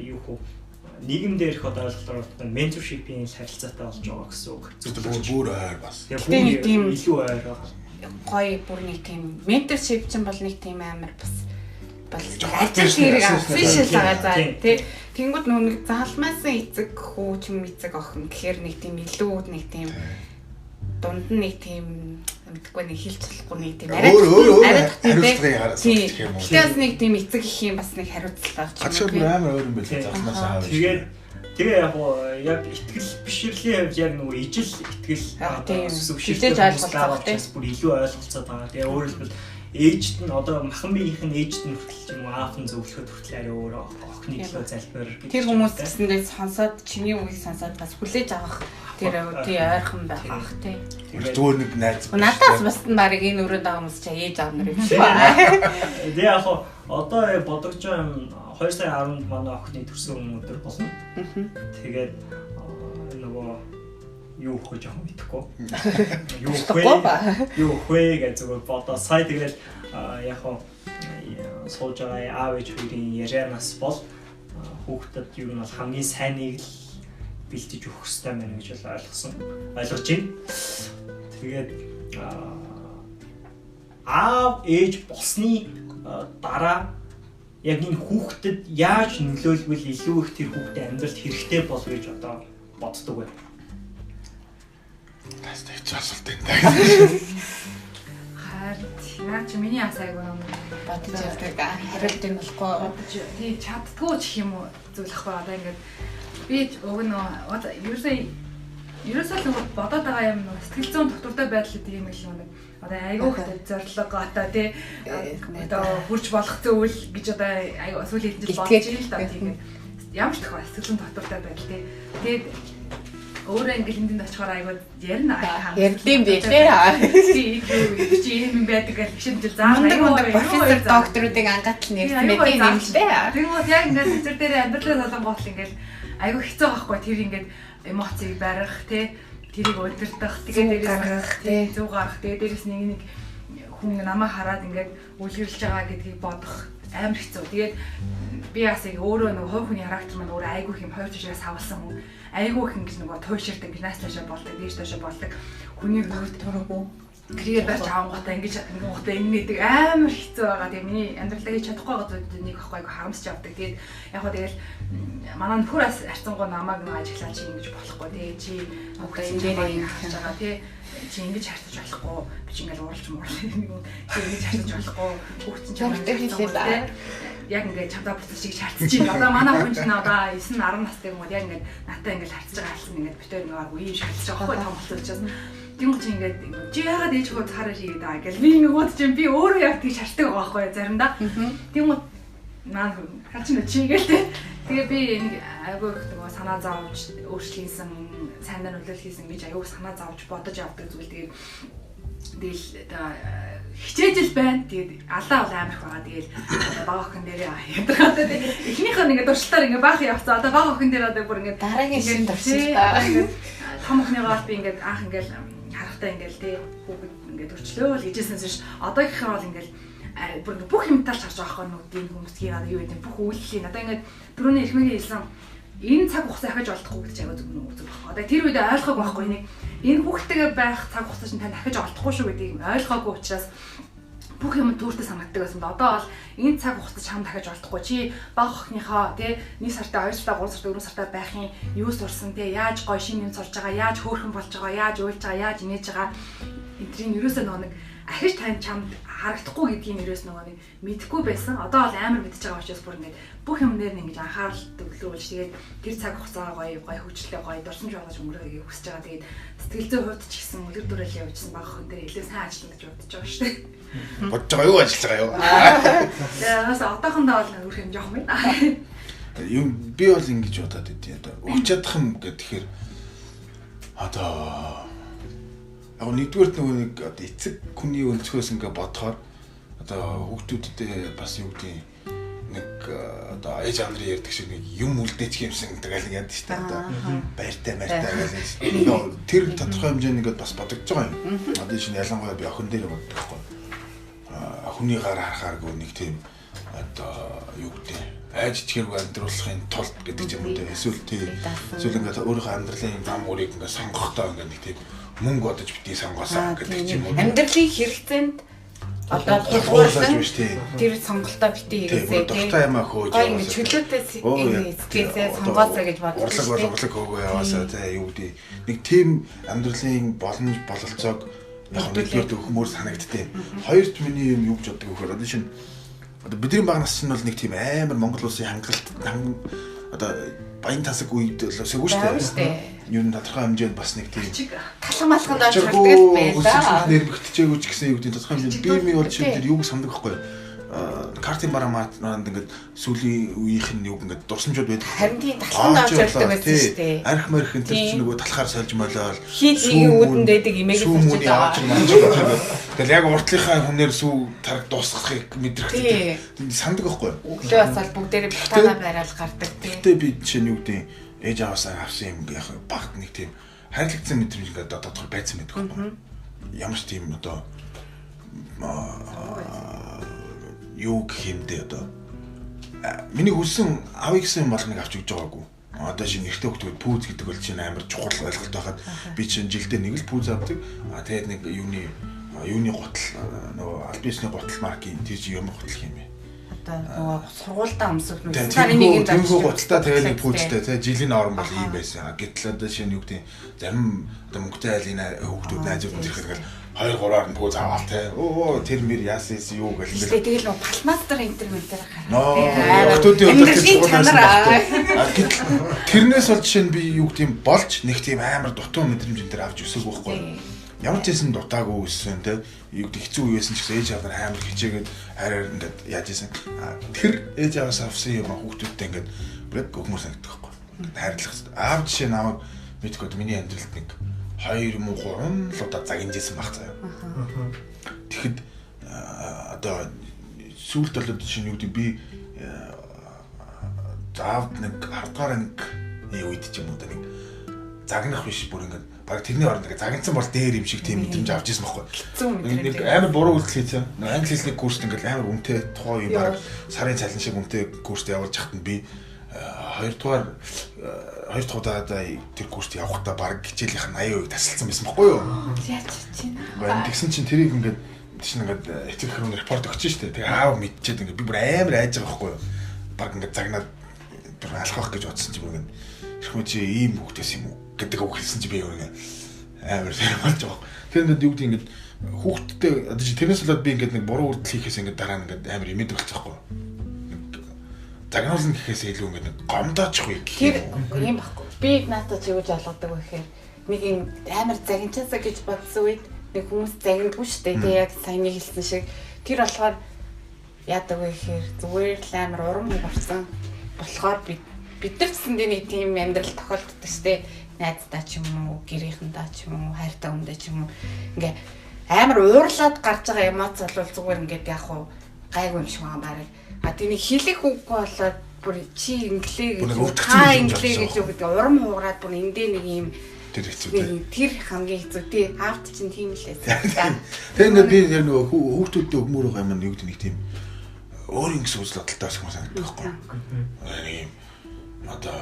юу хөө нийгэм дээрх одоо ойлголоор менторшипийн харилцаатай болж байгаа гэсэн үг. Бүр ойр бас. Яг тийм илүү ойр байгаа. Гоё бүр нэг тийм менторшип чинь бол нэг тийм амар бас ажил хэрэг official байгаа за тий. Тэнгүүд нүг заалмаасан эцэг хүү ч юм эцэг охин гэхээр нэг тийм илүү нэг тийм дунд нь нэг тийм мэдгүй нэг хэлж болохгүй нэг тийм хариуцлагыг харагдчих юм уу. Тэгээс нэг тийм эцэг их юм бас нэг хариуцлага авчих. Ачаал бүр амар өөр юм байлаа заалмаасан аав. Тэгээ яг итгэл бишрэлийн хувьд яг нөгөө ижил итгэл сүвшилтэй ойлголцоо бүр илүү ойлголцоод байгаа. Тэгээ өөрөөр хэлбэл ээжд нь одоо махан биеийнх нь ээжд нь хүртэл ч юм уу аав нь зөвлөхөд хүртэл арай өөр охины төлөө залбир гэдэг. Тэр хүмүүс гэсэндээ сонсоод чиний үгийг сонсоод бас хүлээж авах тэр тий ойрхон байх ах тий. Зүгээр нэг найз. Надаас бас баг энэ өрөөнд байгаа хүмүүс чи ээж аав нар юм шиг. Тэгээ яг одоо бодож байгаа 2 сарын 10-нд манай охины төрсөн өдөр болно. Тэгээд нөгөө юу хөөж авах мэдэхгүй. Юу хөө гэж зүгээр бодоо сая тэгэл яг сууж байгаа аав ээж хоёрын ярианаас бол хүүхдэд юу нь бол хамгийн сайныг л бэлтэж өгөх хэрэгтэй мэн гэж бол ойлгож байна. Тэгээд аав ээж болсны дараа яг энэ хүүхдэд яаж нөлөөлвөл илүү их тэр хүүхдийн амьдралд хэрэгтэй бол гэж одоо боддог бай. Тэстэй асуулт энэ. Наа чи миний асайг бодож явдаг хариулт юм болохгүй. Тий чаддгүй ч юм уу зүйлэх ба одоо ингээд би уг нь одоо ерөөсөө л бодоод байгаа юм сэтгэл зүйн доктортой байдал гэдэг юм л юм. Одоо айгуух зорилго одоо тий одоо хурж болох зүйл гэж одоо айгуу сүүлийн хэмжиж бодож ирэл та тийм ямар ч тохиол сэтгэл зүйн доктортой байдал тий. Тэгээд өөрөө ингээд энд очихоор айгуу ярина ярдсан билээ. Чи юм байдаг гэж шийдэл заа. Мундаг профессор докторуудыг ангаатлан ярьсан байдаг юм л дээ. Тэгмээ яг ингээд зэрэг дээр амьдралаа солонгоот ингээд айгуу хэцүү байхгүй тэр ингээд эмоцийг барих тий тэрийг удирдах тэгээд дээрээс тий зүг гарах тэгээд дээрээс нэг хүн намаа хараад ингээд үлгэрлж байгаа гэдгийг бодох амар хэцүү. Тэгээд би бас яг өөрөө нэг хувь хүний характер маань өөрөө айгуу юм хоёр тишээс авалсан хүн айгуу их ингэж нөгөө туйширдаг гинаас таашаа болдог дээш таашаа болдог хүний хөвд төрөгөө крээр барьж авангуудаа ингэж ингэнгуудаа ингэдэг амар хэцүү байгаа. Тэгээ миний амьдралаа хийж чадахгүй байгаа зүйл нэг ахгүй харамсч явдаг. Тэгээд яг хоо тэгэл манай нөхөр харцангуу намайг нэг ажиглаа чи ингэж болохгүй. Тэгээ чи одоо энэ дээр харж байгаа тий чи ингэж харьцаж болохгүй. Би чи ингэж ууралж муурлаа нэг юм. Чи ингэж харьцаж болохгүй. Хүүхдэн чамтай хэлээ. Яг ингээд чамдаа буцаж шиг шаардчих чинь. Одоо манай хүн чинь одоо 9 10 настай юм уу яг ингээд натаа ингээд харьцаж байгаа хэлсэн ингээд битээр нэг үе шалж байгаа байхгүй том болчихсон учраас тийм чи ингээд чи яагаад ээж хөө цаараа хийгээд байгаа гэл би нөгөөд чинь би өөрөө яг тийж шаарддаг байгаа байхгүй заримдаа. Тийм үү наа хаачин чи гээл тэ. Тэгээ би нэг айгүй их нөгөө санаа зовж өөрчлөсөн сайн нөлөөлөл хийсэн гэж айгүй санаа зовж бодож явдаг зүйл тэгээд тэгэл хичээж л байна. Тэгээд алдаа бол амар их байгаа. Тэгээд бага охин дээр яагаад тэгээд эхнийхээ ингээд туршилтаар ингээд баах явцаа. Одоо бага охин дээр одоо бүр ингээд дараагийн шин туршилтаа. Том охиныгаа би ингээд анх ингээд харахтаа ингээд тий хүүхэд ингээд өрчлөөл гэжсэнээс ш одоогийнхаа бол ингээд бүр бүх юмтаар харж байгаа байхгүй нүдийн хүмүүсийн юу гэдэг бүх үйлчлэлийн одоо ингээд түрүүний эрхмэгийн хэлсэн энэ цаг хугацаа ахиж олдохгүй гэж аяга зүг нүг зүг байхгүй. Одоо тэр үед ойлгоогүй байхгүй нэг энэ хүүхдтэйгээ байх цаг хугацаа чинь тань ахиж олдохгүй шүү гэдгийг ойлгоогүй учраас бүх юм төөртөө санагддаг байсан. Одоо бол энэ цаг хугацаа чам дахиж олдохгүй. Чи бага охиныхоо тий 1 сартаа 2 сартаа 3 сартаа 4 сартаа байхын юу сурсан тий яаж гоё шин юм сурж байгаа, яаж хөөрхөн болж байгаа, яаж уйлж байгаа, яаж инээж байгаа эдрийн ерөөсөө нэг ахиж тань чамд харагдахгүй гэдгийг ерөөс нөгөө нэг мэдэхгүй байсан. Одоо бол амар мэдчихэж байгаа учраас бүр ингээд бүх юм дээр нэг ингэж анхаарал төвлөрүүлж тэгээд тэр цаг хугацаа гоё хөгжлөө гоё дурсамж болгож өнгөрөөгийг хүсэж байгаа. Тэгээд сэтгэл зүйн хувьд ч гэсэн үлгэр дуурайлал явуулсан баг охин дээр илүү сайн ажиллана гэж бодож байгаа шүү дээ. Бодож байгаа юу ажиллаж байгаа юу? Яа, одоохондоо бол өөр юм жоох юм. Юм би бол ингэж бодоод идэв. Одоо өгч чадах юм гэхээр Одоо яг нэгдүгээрт нөгөө нэг одоо эцэг хүний өнцгөөс ингээ бодохоор одоо хүүхдүүдтэй бас юу гэдэг нэг одоо ээж аав нарын ярьдаг шиг нэг юм үлдээчих юмсан гэдэг л яд штэ одоо баяртай гэж тэр тодорхой хэмжээнд ингээд бас бодогдож байгаа юм. Одоо шинэ ялангуяа би охин дээр боддог байхгүй. Хүний гар харахааргүй нэг тийм одоо юу гэдэг айж чигэргүй амьдруулахын тулд гэдэг юм уу те эсвэл эсвэл ингээд өөрийнхөө амьдралын зам мөрийг ингээд сонгохдоо ингээд нэг тийм мөнгө бодож битгий сонгоосаа гэдэг юм уу. Амьдралын хэрэгцээнд одоо тулгуурлан тэр сонголтоо битгий хийгээсэй те. Дуртай юм ахөөж яваа. Ингээд чөлөөтэй сэтгэлээ сонгоосоо гэж бодож байна. Урлаг хөөгөө яваасаа те юу гэдэг нэг тийм амьдралын боломж бололцоог яг нэгдүгээр өгмөр санагдтыг. Хоёрт миний юм юу гэж боддог вөхөр одоо шинэ одоо бидний баг нас чинь бол нэг тийм амар Монгол улсын хангалт одоо баян тасаг үед л өсөв шүү дээ. Юу н тодорхой хэмжээнд бас нэг тийм талхан малханд очиж хурдаг байлаа. Нэрбэгтчээгүй ч гэсэн юу гэдэг тодорхой хэмжээнд би юу бол чинь тэр юуг сандаг байхгүй. Картын барамат ингээд сүүлийн үеийнх нь юу ингээд дурсамжууд байдаг. Харин тийм талханд очиж хурдаг байсан шүү дээ. Арх марх энэ чинь нөгөө талхаар сольж молоод хийдний үүдэн дэдэг имийг сүүмүний авч байгаа. Тэгэл яг уртлынхаа хүнээр сүү тараг дуусгахыг мэдрэх тийм сандаг байхгүй. Өглөө бас бол бүгдээрээ бутана байрал гардаг тийм. Гэтэ би чинь юу гэдэг ээж аваасаа авсан юм яг багт нэг тийм хайрлагдсан мэдрэмж ингээд тодорхой байцсан байдаг байхгүй. Ямар ч тийм одоо юу гэх юм дээ одоо миний хүссэн авъя гэсэн юм болгоныг авч өгч байгаагүй. Одоо шинэ эртний хүмүүс пүүз гэдэг бол чинь амар чухал ойлголт байхад би чинь жилдээ нэг л пүүз авдаг. Тэгээд нэг юуны гутал нөгөө альбисны гутал маркийн тийж ямар гутал юм бэ? Одоо нөгөө сургуультай өмсөх нүс сарын нэгэнд авчих. Тэр гуталтаа тэгээд нэг пүүзтэй тий жилийн орон бол ийм байсан. Гэтэл одоо шинэ юу гэдэг зарим одоо мөнгөтэй айлын хүүхдүүд найзууд ирэхэд 2-3-аар нь пүүз аваад тий. Оо тэр мэр яасан юу гэх юм бэ? Тэгэл нөгөө палмастер интернетээр гараад. Хүүхдүүдийн тэрнээс бол жишээ нь би юу гэдэг юм болж нэг тийм амар дутуу мэдрэмж энэ төр авч өсөг байхгүй. Ямар ч хэсэн дутаагүй өссөн тий. Юу гэдэг хэцүү үе байсан ч гэсэн ээж аваар амар хичээгээд хараар ингээд яаж исэн. Тэр ээж аваас авсан юм хүүхдүүдтэй ингээд яг гомөр санагддаг байхгүй. Хайрлах. Аав жишээ намайг мэдгүй миний амьдралд нэг 2 юм уу 3 л удаа загинжсэн баг заяа. Тэгэхэд одоо сүүлд бол жишээ нь юу гэдэг би заавд нэг 10 дугаар анги үед ч юм уу нэг загнах биш бүр ингээд баг тэрний оронд ингээд загинцсан бол дээр юм шиг тийм мэдрэмж авч ирсэн байхгүй. Нэг амар буруу үйлдэл хийсэн. Англи хэлний курст ингээд амар үнэтэй тухай юм баг сарын цалин шиг үнэтэй курст явуулж хахад нь би 2 дугаар удаа тэр курст явахдаа баг хичээлийнх нь 80% тасалсан байсан байхгүй юу? Яаж чинь аа. Тэгсэн чинь тэрийг ингээд чинь ингээд эцэг хэрүүн репорт өгч штэ. Тэгээ аав мэдчихэд ингээд би бүр амар айж байгаа байхгүй юу? Баг ингээд загнаад бүр алхах гэж бодсон чинь бүр ингээд хэрвээ чи ийм хүүхдээс юм уу гэдэг үг хэлсэн чи би өөрөө амар болж байгаа. Тэр ингээд юу гэдэг ингээд хүүхдтэй одоо чи тэрнээс болоод би ингээд нэг буруу үйлдэл хийхээс ингээд дараа нь ингээд амар имэд болчихсон байхгүй юу? Загнуулна гэхээс илүү ингээд гомдоочихгүй гэх юм. Тэр юм баггүй. Би наатаа ч юу гэж ойлгодог вэ гэхээр нэг юм амар загинчаасаа гэж бодсон үед нэг хүмүүс загиндгүй шүү дээ. Тэг яг саяны хэлсэн шиг тэр болохоор яадаг вэ гэхээр зүгээр л амар урам гарсан болохоор бид нар гэсэн нэг тийм амьдрал тохиолддог шүү дээ. Найздаа ч юм уу, гэрийнхэндээ ч юм уу, хайртай хүндээ ч юм уу ингээ амар уурлаад гарч байгаа эмоц бол зүгээр ингээд яг хуу гайгүй юм шиг байгаа. А тийм хэлэх үггүй болоод бүр чи инглээ гэж та инглээ гэж юу гэдэг урам хугараад бүр эндээ нэг юм тэр хэцүү тэр хамгийн хэцүү тий аавд чинь тийм л байсан. Тэр ингээд би яг нөгөө хүүхдүүдтэй өгмөр байгаа юм нэг нэг тийм өөрийн гэсэн үзэл бодолтой бас юм санагддаг байхгүй. Нэг юм одоо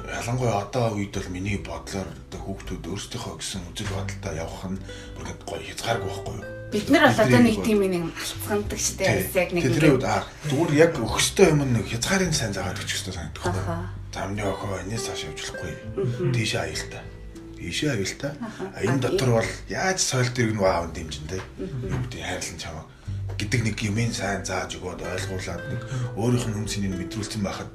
ялангуяа одоо үед бол миний бодлоор одоо хүүхдүүд өөрсдийнхөө гэсэн үзэл бодолтой явах нь бүр ингээд гоё хязгааргүй байхгүй юу? Бид нар бол одоо нэг тийм нэг алцгандаг штэ яг нэг тэр зүгээр яг өгөхстой юм нэг хязгаарын сайн заагаад өгч өстой санагдах байхгүй. Замны охоо энэс цааш явуулахгүй. Тийшээ аюултай. Тийшээ аюултай. Энэ дотор бол яаж соёл дэрэг нь аав дэмжинтэй. Юу гэдэг хайрлан чамаа гэдэг нэг юмын сайн зааж өгөөд ойлгуулад нэг өөрийнх нь үнцнийг мэдрүүлсэн байхад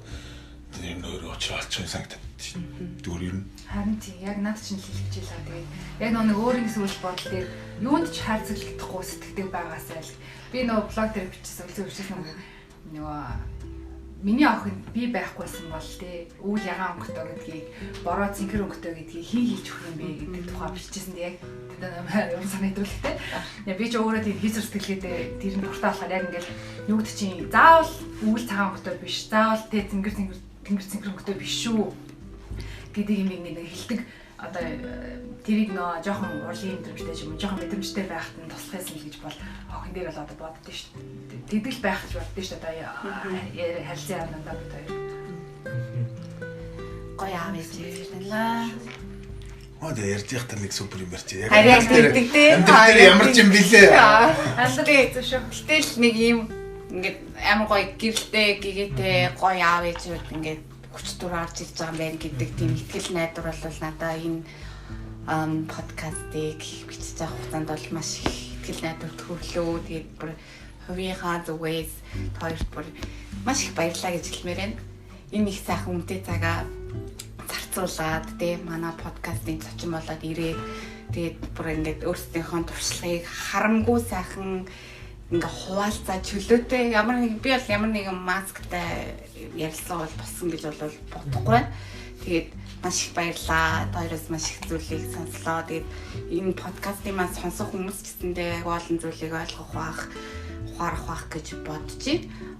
тэр нөр очролцсон санагдаад тийм. Зүгээр юм. Харин тийм яг над чинь хэлж хэлээ. Тэгээд яг нэг өөрийн зүйл бодол дээр юунд ч хайрцаглахдаггүй сэтгэдэг байгаасай л би нөгөө блог дээр бичсэн үлзий өчсөн нөгөө миний охин би байхгүйсэн бол тий үйл ягаан өнгөтэй гэдгийг бороо цэнхэр өнгөтэй гэдгийг хин хийж өгөх юм бэ гэдэг тухай бичижсэн тий яг юм санагдвал тий. Би ч өөрөө тий хийсэр сэтгэлгээдээ тэр нь дуртай болохоор яг ингээл юу гэдэг чинь заавал үйл цагаан өнгөтэй биш заавал тий цэнхэр өнгөтэй биш шүү гэдэг юм ингээд хэлдэг. Одоо тэрийг нөө жоохон урлагийн мэдрэмжтэй ч юм уу жоохон мэдрэмжтэй байхад нь туслах юм гэж бол охин дээр бол одоо боддоо шүү дээ. Тэгдэл байх гэж боддоо шүү дээ. Одоо харилцан яанандаа бид хоёр. Гоё аав ээж байлаа. Одоо ярьж байхдаа нэг супер юм ярьж. Яг амдэр ямар ч юм билээ. Алдрын хэзээ шүү. Гэтэл нэг юм ингээд амар гоё гэрэлтэй гэгээтэй гоё аав ээжүүд ингээд хүч тур орж ирж байгаа юм байна гэдэг тийм ихтгэл найдвар бол надаа энэ подкастыг бичиж байгаа хугацаанд бол маш их ихтгэл найдвар төрлөө. Тэгээд бүр хувийнхаа зүгээс хоёрт бүр маш их баярлалаа гэж хэлмээр байна. Энэ их сайхан үнэтэй цагаа зарцуулаад тий манай подкастын зочин болоод ирээд тэгээд бүр ингээд өөрсдийнхөө туршлагыг харамгүй сайхан ингээ хуваалцаа чөлөөтэй ямар нэг би бол ямар нэгэн масктай ярилцлага бол болсон гэж бол бодохгүй байна. Тэгээд маш их баярлаа. Хоёроос маш их зүйлийг сонслоо. Тэгээд энэ подкастын маань сонсох хүмүүс ч гэсэндээ олон зүйлийг ойлгох ухаарах бах гэж бодож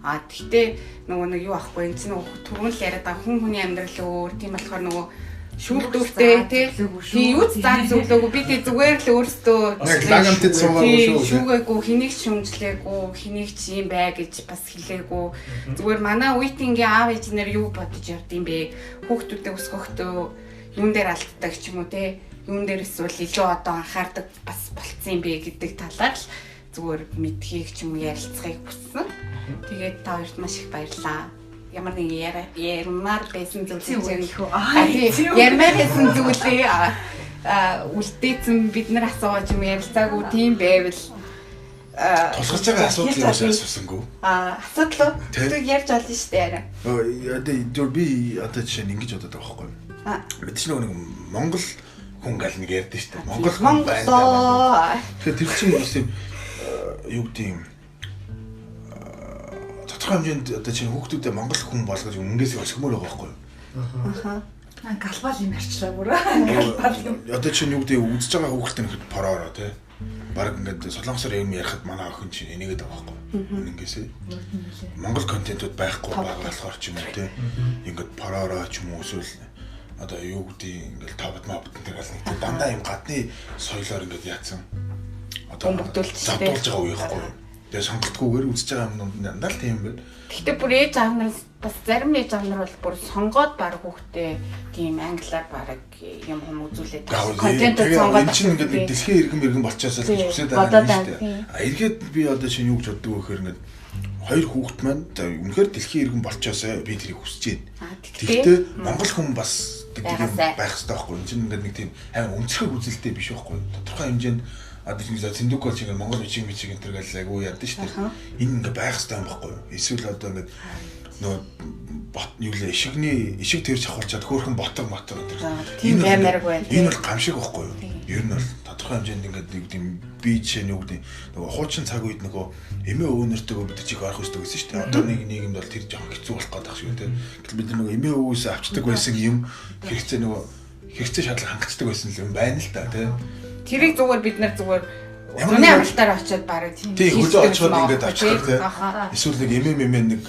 байна. Гэхдээ нөгөө нэг юу ахгүй энэ чинь түрүүн л яриад байгаа хүн хүний амьдрал өөр тийм болохоор нөгөө шүүхдүүртэй тий юу заа зөвлөөгүй би тий зүгээр л өөртөө лагамтэд суугаагүй шүү шүүгээгүй хэнийг ч шүмжлээгүй хэнийг ч юм бай гэж бас хэлээгүй зүгээр манай үеийнгийн аав ээжнэр юу бодож явд юм бэ хүүхдүүдээ өсгөхдөө юун дээр алддаг ч юм уу тий юун дээр эсвэл илүү одоо анхаардаг бас болцсон юм бэ гэдэг талаар л зүгээр мэдхийг ч юм ярилцахыг хүссэн. Тэгээд та хоёрт маш их баярлалаа. Ямар нэг ярмаар байсан зүйлээ ярмаар байсан зүйлээ үлдээсэн бид нар асууж юм ярилцаагүй тийм байвал тусгаж байгаа асуудлыг асуусангүй. Асуудал уу? Ярьж олно шүү дээ арай. Одоо би одоо жишээ нь ингэж бодоод байгаа байхгүй юу? Бид чинь нэг Монгол хүн гал нэг ярьдэн шүү дээ. Монгол хүн байна. Тэгэхээр тэр чинь юм юу гэдэг юм тодорхой хэмжээнд одоо чинь хүүхдүүдээ монгол хүн болгож өнгөөсөө өсгмөр байгаа байхгүй юу? Галбал юм ярьчлаа бүр. Галбал юм. Одоо чинь юу гэдэг үзэж байгаа хүүхдээ нэхэд пороороо тий. Бараг ингээд солонгосоор юм ярихад манай охин чинь энийгээд байгаа байхгүй юу? Өнгөөсөө монгол контентууд байхгүй байгаа болохоор ч юм уу тий. Ингээд пороороо ч юм уу эсвэл одоо юу гэдэг ингээд тавд мабтэн гал нэг дандаа юм гадны соёлоор ингээд яатсан. Одоо задуулж байгаа үе байхгүй юу? Тэгээ сонголтгүйгээр үзэж байгаа юм дандаа л тийм байна. Гэхдээ бүр ээж аав нар бас зарим ээж аав нар бол бүр сонгоод баг хүүхдээ тийм англиар баг юм үзүүлээд контент сонгоод энэ чинь ингээд дэлхийн иргэн болчихоосаа л хүсээд байгаа юм шүү дээ. Эргээд би одоо чинь юу гэж боддог вэ гэхээр ингээд хоёр хүүхэд маань үнэхээр дэлхийн иргэн болчихоосаа би тэрийг хүсэж байна. Гэхдээ монгол хүн бас гэдэг юм байх хэрэгтэй байхгүй. Энэ чинь ингээд нэг тийм амар өнцгөө үзэлтэй биш байхгүй. Тодорхой хэмжээнд одоо чинь Синдук бол чинь Монгол бичиг энэ төр гал айгуу ярьдэн шүү дээ. Энэ ингээ байх хэрэгтэй юм баггүй юу? Эсвэл одоо ингээ нөө бот юу лээ ишиг төрж авахчаад хөөхөн ботор энэ тийм баймарг байна. Энэ бол гамшиг баггүй юу? Ер нь бол тодорхой хэмжээнд ингээ нэг тийм би жишээ нь юу гэдэг нөгөө хуучин цаг үед нөгөө эмээ өвөө нэртэйгөө бид чиг орох хэрэгтэй гэсэн шүү дээ. Одоо нэг нийгэмд бол тэр жоохон хэцүү болох гэдэг шиг тийм. Гэтэл бид нөгөө эмээ өвөөс авчдаг байсан юм хэрэгцээ нөгөө хэрэгцээ шатлаг хангацдаг байсан юм байна л та тийм. Тэрийг зүгээр бид нар зүгээр Оны амралтаар очиод бараг тийм хөлөө очиод ингээд авчихдаг тийм. Эсвэл нэг эмээ нэг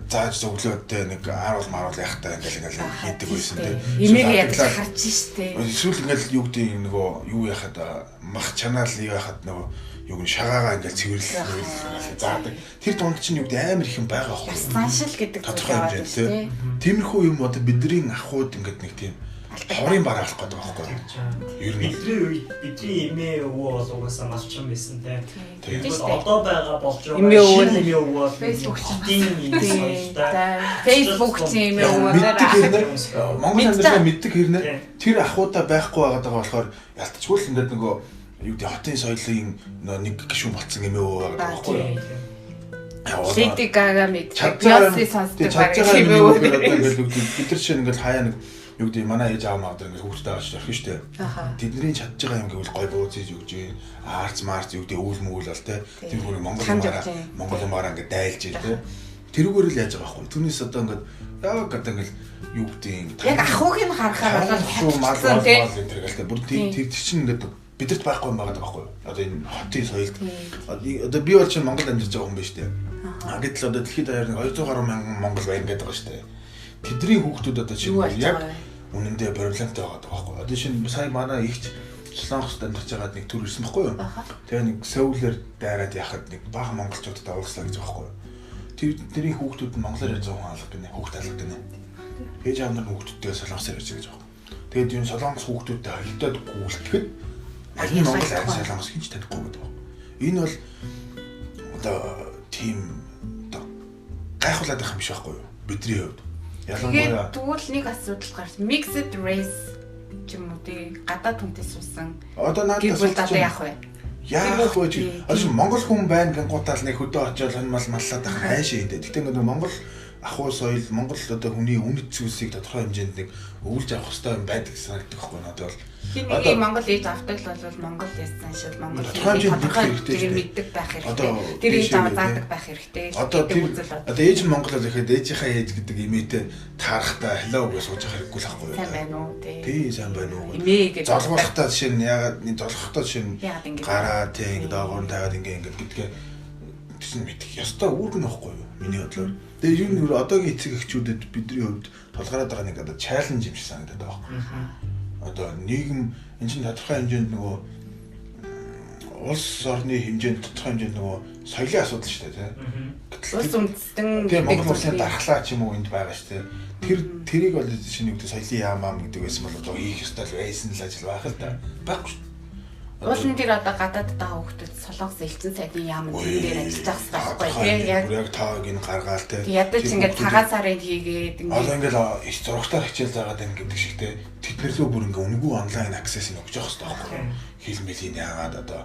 зааж зөвлөөдтэй нэг ааруул маруул яхахтай ингээл хийдэг байсан тийм. Эмээг яаж харж штэ. Эсвэл ингээл юу гэдэг нөгөө юу яхад мах чанаал яхад нөгөө юу гэн шагаагаа ингээл цэвэрлэл заадаг. Тэр дунд чинь юу гэдэг амар их юм байгаа байхгүй. Саншил гэдэг тодорхой хэмжээнд тийм. Тиймэрхүү юм одоо бидний ахуйд ингээд нэг тийм хорийн бараа болох гэдэг байхгүй юу? Ер нь бидний эмээ өвөө бол угаасаа малчин байсан тийм. Одоо байгаа болж байгаа эмээ өвөө Facebook чинь Facebook чинь эмээ өвөө Монгол амьдралаа мэддэг хэрнээ тэр ахуйдаа байхгүй байгаад байгаа болохоор ялтчгүй л ингээд нөгөө юу гэдэг хотын соёлын нэг гишүүн болцсон эмээ өвөө байгаа байхгүй юу? Леди Гага мэд. Яси сонсдог баг эмээ өвөө. Бид нар чинь ингээд хаяа нэг юу гэдэг манай ээж аав маад ингээд хүүхдтэй авч орох шүү дээ. Тэдний чадж байгаа юм гэвэл гой бууциж өгч, арц марц юу гэдэг өвөл мөвөл бол те. Тэр хүн Монгол юм бараа ингээд дайлж ил те. тэрүүгээр л яаж байгаа байхгүй. Түүнээс одоо ингээд яг одоо ингээд юу гэдэг яг ахууг нь харахаар бол хотсон тийм энэ гэх бүр тэр чинь ингээд бидэрт байхгүй юм байгаа байхгүй. Одоо энэ хотын соёлд одоо би бол чинь Монгол амьдарч байгаа хүн биш үү? Гэтэл одоо дэлхийд даяар 200 гаруй мянган монгол байна гэдэг байгаа шүү дээ. Тэдний хүүхдүүд одоо чинь яг үнэндээ проблемтай байгаа байхгүй. Одоо шинэ сая манай ихч Солонгост амьдарч байгаад нэг төр ирсэн байхгүй юу? Тэгээ нэг Сөүлээр дайраад яхад нэг бага монголчуудад уулзлаа гэж байгаа байхгүй юу? Тэрний хүүхдүүд нь монголоор ярьж байгаа хүн алга гинэ, хүүхд алга гинэ. Ээж аав нар хүүхдүүдтэй солонгосоор ярьж байгаа юм. Тэгээд энэ солонгос хүүхдүүдтэй холдоод гүйлтгэхэд аль нь монгол аль солонгос гэж танихгүй байдаг. Энэ бол одоо тийм одоо гайхуулаад байх юм биш байхгүй юу? Бидний хувьд. Ялангуяа тэгвэл нэг асуудал гарч mixed race ч юм уу тий гадаад хүнтэй суусан. Одоо надад асуулт яах вэ? Яах вэ чи? Одоо Монгол хүн байна гингуутаал нэг хөдөө очиод энэ мал маллаад байх хайшаа хийдэ. Гэтэ ингээд Монгол ахуй соёл, Монгол одоо хүний үнэт зүйлсийг тодорхой хэмжээнд нэг өвлж авах хэрэгтэй юм байдаг санагддаг байхгүй надад бол. Хиний Монгол ээж авдаг л бол Монгол ярьсан шиг Монгол тодорхой мэддэг байх хэрэгтэй. Тэр ээж аваа заадаг байх хэрэгтэй. Одоо ээж нь Монгол л ихэд ээжийнхаа ээж гэдэг имээтэй таарахтаа hello гэж сууж явах хэрэггүй л байхгүй юу? Сайн байна уу тий. Тий сайн байна уу? Имээ гэж золгохтаа жишээ нь ягаад нэг золгохтаа жишээ нь гараа тий доогоор тавиад ингээд гэдгээ тийм мэдэх ёстой үүрэг нь байхгүй юу? Миний бодлоор. Тэгээ юу нэр одоогийн эцэг эхчүүдэд бидний хувьд толгараад байгаа нэг одоо чаленж юм шиг санагдаад байгаа байхгүй. Одоо нийгэм энэ чинь тодорхой хэмжээнд нөгөө улс орны хэмжээнд тодорхой хэмжээнд нөгөө соёлын асуудал шүү дээ тийм. Улс үндэстэн тийм Монгол улсын дархлаа ч юм уу энд байгаа шүү дээ. Тэрийг бол шинэ үгтэй соёлын яамаа гэдэг байсан бол одоо хийх ёстой л байсан л ажил байх л да. Байхгүй шүү. Уулын дээр одоо гадаад байгаа хүүхдүүд солонгос элчин сайдын яамд энэ дээр ажиллаж байгаа байхгүй тийм яг тааг энэ гаргаал тийм ядаж ингээд цагаан сарын хийгээд ингээд одоо ингээд их зурагтаар хичээл заагаад байна гэдэг шиг тийм тэднэрсөө бүр ингээд үнэгүй онлайн аксес нь өгч явах хэрэгтэй байхгүй хэл мэлийн яагаад одоо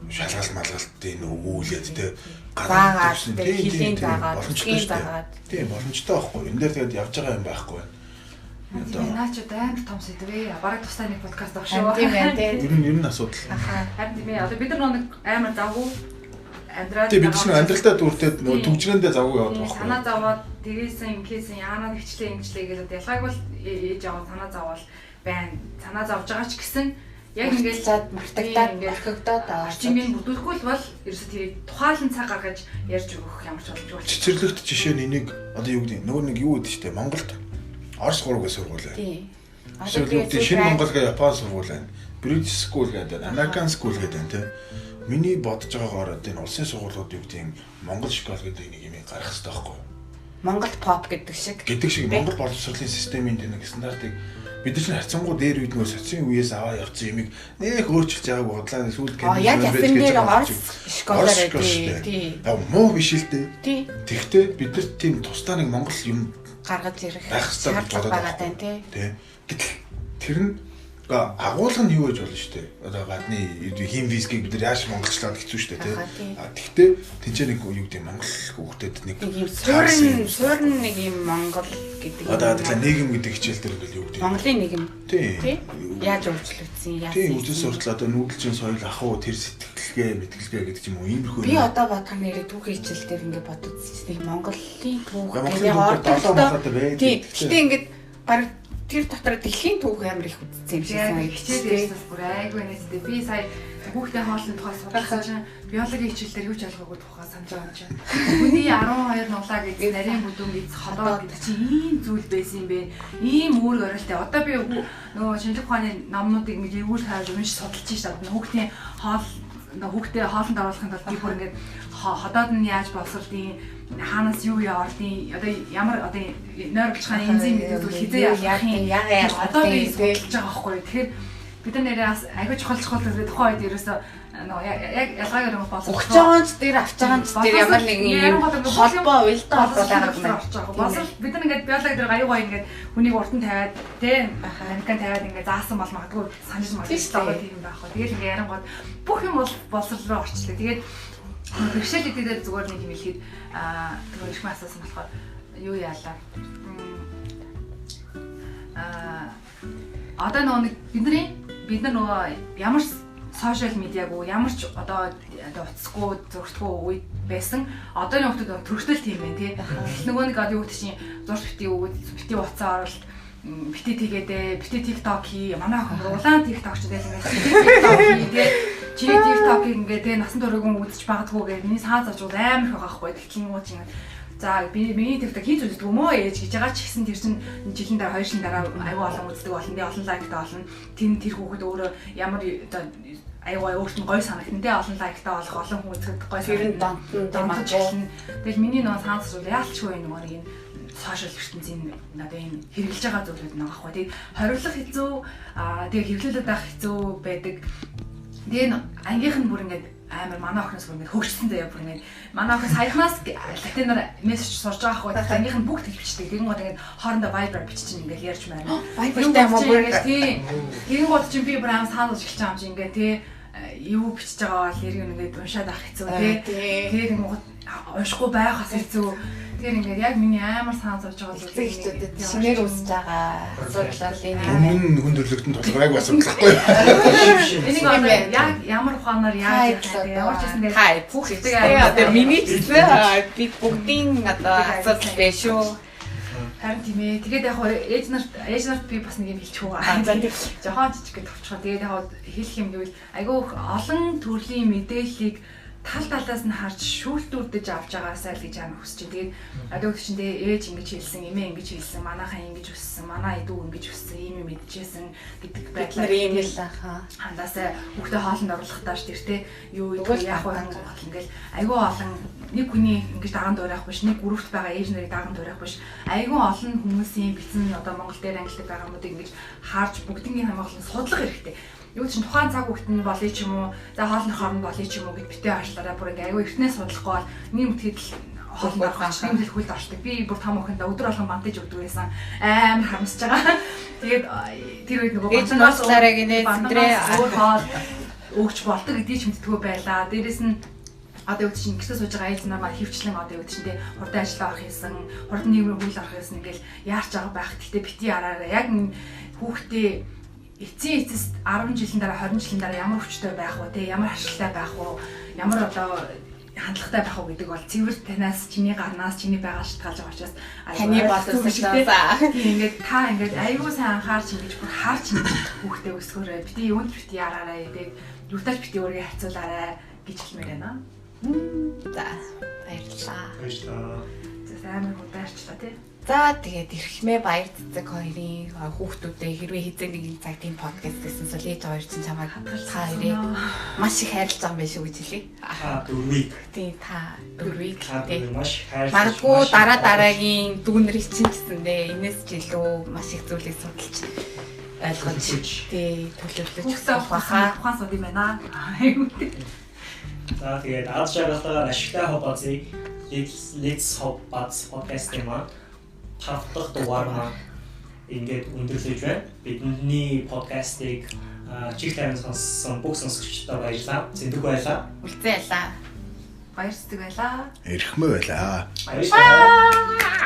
шалгалт малгалтын өгүүлээд тийм гараад хэлийн заагаад тийм боломжтой байхгүй энэ дээр тэгээд явж байгаа юм байхгүй байна. Наач амар том сэдвээ. Бараг тустай нэг подкаст авах шүү. Тийм байна тийм. Ер нь асуудал. Харин тийм ээ. Одоо бид нар нэг амар завгүй амьдраад тийм бид чинь амьдралдаа дүүртээд нөгөө төвчрөндөө завгүй яваад байгаа. Санаа заваад дээрээсэн ингээсэн яанаа хвчлээ гэж одоо ялгааг бол ээж аваад санаа завал байна. Санаа завж байгаа ч гэсэн яг ингээд цаад мартагдаад орхигдоод орчмыг бүрдүүлэхгүй бол ерөөсө тэрийг тухайлан цаг гаргаж ярьж өгөх ямар ч боломжгүй. Цэцэрлэгт жишээ нь энийг одоо юу гэдэг нөгөө нэг юу гэдэг чинь Монголд Орос гурван сургууль байна. Тийм. Одоо шинэ Монгол гэ Япон сургууль байна. British School гэдэг, American School гэдэг юм тийм. Миний бодож байгаагаар энэ улсын сургуулиуд юу гэдэг юм Монгол школ гэдэг нэг юм гарах хэрэгтэй байхгүй юу? Монгол pop гэдэг шиг Монгол боловсролын системийн нэг стандартыг бид чинь харьцангуй дээр үед нөө социалын үеэс аваа явсан юмыг нэг өөрчилж байгааг бодлоо сүүлд гэнэ. Яг ясан дээр Орос школоор тийм. Муу биш л дээ. Тийм. Тэгвэл бид нар тийм тусдаа нэг Монгол юм гаргаж ирэх шаардлага байгаа тань тий. Гэтэл тэр нь агуулга нь юу гэж болно шүү дээ. Одоо гадны хим вискийг бид нар яаж монголчлаад хэцүү шүү дээ тий. Тэгвэл тэнцээ нэг юу гэдэг Монгол хүүхдэд нэг суурин нэг юм Монгол гэдэг. Одоо тэгэхээр нийгэм гэдэг хичээл дээр ингээл юу гэдэг. Монголын нийгэм. Тий. Яаж өөрчлөгдсөн яаж. Тий, үжил суртал одоо нүүдэлчин соёл ахуу тэр сэтгэлгээ мэтгэлгээ гэдэг ч юм уу иймэрхүү. Би одоо бодох нэрээ түүхийн хичээл дээр ингээд бодож үзсэн. Монголын түүх яг ордогтой. Тий. Гэтэ ингээд баг тэр дотор дэлхийн түүх амар их үзсэн юм шиг санагдав. Хичээл дээрээс бүр айгүй нэстэй. Би сая хүүхдээ хоолны тухай судалсан чинь биологийн хичээлээр юу ч ялгаагүй тухай санаж байгаа юм чинь. Хүний 12 нуглаа гэдэг нарийн бүдүүн гэж ходоо гэдэг чинь ийм зүйл байсан юм бэ? Ийм үүрэг оролтой. Одоо би нөгөө шинжлэх ухааны номнуудыг ингэж эргүүл хайж уншиж судалж шээ. Хүүхдийн хүүхдээ хоолнд оруулахын тулд би бүр ингэж ходоод нь яаж боловсролын хаанаас юу яардیں۔ Одоо ямар одоо нойролцохын энзим гэдэг зүйл хизээ яах юм одоо би судалж байгаа байхгүй. Тэгэхээр бид нэрээ аягүй чухал тухайн үед ерөөсөө яг ялгаагаар юм болсон. Өгч байгаач дээр авч байгаач дээр ямар нэгэн холбоо уялдаа байгаа юм байна. Бид нар ингээд биологи дээр аюугаа ингээд хүнийг урд нь тавиад тий Американ тавиад ингээд заасан бол магадгүй санаж магадгүй тийм байх хөө. Тэгэл ингээд ярангууд бүх юм бол боловсрол руу орчлоо. Тэгээд бэрхшээл эдгээр зүгээр нэг юм хэлэхэд тэр их масаас болохоор юу яалаа. Одоо нөгөө бид нар нөгөө ямар сошиал медиаг уу ямар ч одоо одоо уцсгүй зургтгүй үед байсан. Одооний хүмүүс төрөлтөл тийм байна тий. Нөгөө нэг одоо юу гэдэг чинь зурж бити өгөөд бити уцаа оруулалт бити тэгээд бити TikTok хий манай охин улаан TikTok ч гэдэг ингээд TikTok хий тий. Чи TikTok-ийг ингээд тий насан туршигун үзэж байгадгүй гэдэг миний саа зажууд амар их байгаа хгүй. Тэгтлийн уу чинь за миний TikTok хийж үздэг юм уу ээж гэж байгаа ч гэсэн тэр чинь жилийн дараа 2 жилийн дараа аюу олон үздэг болно тий олон лайктай болно. Тэр хүүхэд өөрөө ямар одоо аюу өөрт нь гой санагдсан тий олон лайктай болох олон хүн үзэхэд гой санагдсан. Донтон. Тэгэл миний нөгөө саа зажууд яалтчгүй нөгөө нэг энэ сошиал ертөнцийн надад энэ хэрэгжилж байгаа зүйлүүд нэг аахгүй тий хориглох хэцүү тэгээ хэрэглүүлээд байх хэцүү байдаг. Тэгээ ангийнх нь бүр ингээд амар манай охноос бүр ингээд хөгжсөн заяа бүр ингээд манай охин саяхнаас латинаар мессеж сурж байгаа ахгүй тий ангийнх нь бүгд хэлчихдэг. Тэгэн гоо ингээд хоорондоо Viber бичиж ингээд ярьж байна. Viberтэй юм уу бүр тий тэгэн гоо чи би бүр амар санаж эхэлж байгаа юм чи ингээд тий юу бичиж байгаа бол яриг ингээд уншаад авах хэцүү тий тэгээд ингээд уншихгүй байх бас хэцүү. Тэгэхээр ингээд яг миний амар санаа зовж байгаа зүйл ихтэй шинээр үсэж байгаа асуудлаар энэ хүндрэлтэн толгойг бас болохгүй. Энийг яг ямар ухаанаар яаж ямар ч гэсэн тэгээд хүүхдтэй одоо миний чинь би бүгдийн одоо асуудал байх шүү. Харин тийм ээ. Тэгээд яг ээж нарт би бас нэг юм хэлчих байгаа. Жохон жижиг товчхон. Тэгээд яг хэлэх юм гэвэл айгүй олон төрлийн мэдээллийг тал талаас нь харж шүүлтүүрдэж авч байгаасаа л гэж амар хүсэж байна. Тэгээд одоо үг чинь ээж ингэж хэлсэн, эмээ ингэж хэлсэн, манайхаа ингэж өссөн, манай дүү ингэж өссөн, ийм юм мэдчихсэн гэдэг байдлаар ийм л хаа. Хандаасаа хүүхдээ хоолнд оруулахтаа ш тэр юу яг ингээл айгүй олон нэг хүний ингэж даган дуурайх биш, нэг группт байгаа ээж нарыг даган дуурайх биш. Айгүй олон хүмүүсийн бичсэн одоо Монгол дээр ангилдаг байгаа юмнуудыг ингэж харж бүгднийг хамгаалан судлах хэрэгтэй. Юу чинь тухайн цаг үед нь болъё ч юм уу, за хоолны хооронд болъё ч юм уу гэд битээ арчлаараа бүр ингээ айгүй эртнээс судлахгүй бол нэг мэтгэл хоолны орох нэг мэтгэл хүлд орчдөг. Би бүр том охиндоо өдөр болгон бантаж өгдөг байсан. Амар харамсаж байгаа. Тэгээд тэр үед нөгөө бантааслаараа гинэ зэндрээ өөр хоол өгч болдог гэдгийг ч мэдтгүү байлаа. Дээрэс нь одоо юу чинь гэртээ сууж байгаа айлс намаа хөвчлэн одоо юу чинь хурдан ажиллаа авах юмсан, хурдан нийгмийн хууль авах юмсан ингээл яарч байгаа байх. Гэтэ бити араараа яг хүүхдээ эцэст 10 жилийн дараа 20 жилийн дараа ямар хүчтэй байх вэ те ямар ашигтай байх вэ ямар одоо хандлагатай байх вэ гэдэг бол цэвэр танаас чиний гарнаас чиний байгаа шалтгаалж байгаа учраас таны боловсруулалтаа ингээд та ингээд аюу сайн анхаарч ингэж бүр хаарч хүүхдээ өсгөөрэй бити юунд бити яраарай тэгээд юутаач бити өөрийгөө харьцуулаарай гэж хэлмээр байна. За баярлалаа. За амар удаарчлаа тий. За тэгээд Эрхмээ Баяр Цэцэг хоёрын хүүхдүүдээ хэрвээ хизээ нэгэн цаг тийм подкаст гэсэн сол ээж хоёр чинь чамайг та хоёрыг маш их хайрлаж байгаа юм байна шүү гэж хэлье. Дөрвийг. Тийм та дөрвийг маш хайрлаж. Магадгүй дараагийн дүүнэрийг чинь гэсэндээ энэс ч илүү маш их зүйлийг судалж ойлгож тий төлөвлөж өгөх баха. Ухаан сууд юм байна. За тэгээд аз жаргалтай ашигтай хоббацыг Let's Hope Bats podcast юм аа. Тавтах дугаар маань ингээд өндөрлөж байна. Бидний подкастыг чиг тайван сонссон бүх сонсогчдод баярлалаа. Зэндэг байлаа. Үлзээ ялаа. Баяр цэцэг байлаа. Эрхмээ байлаа. Баярлалаа.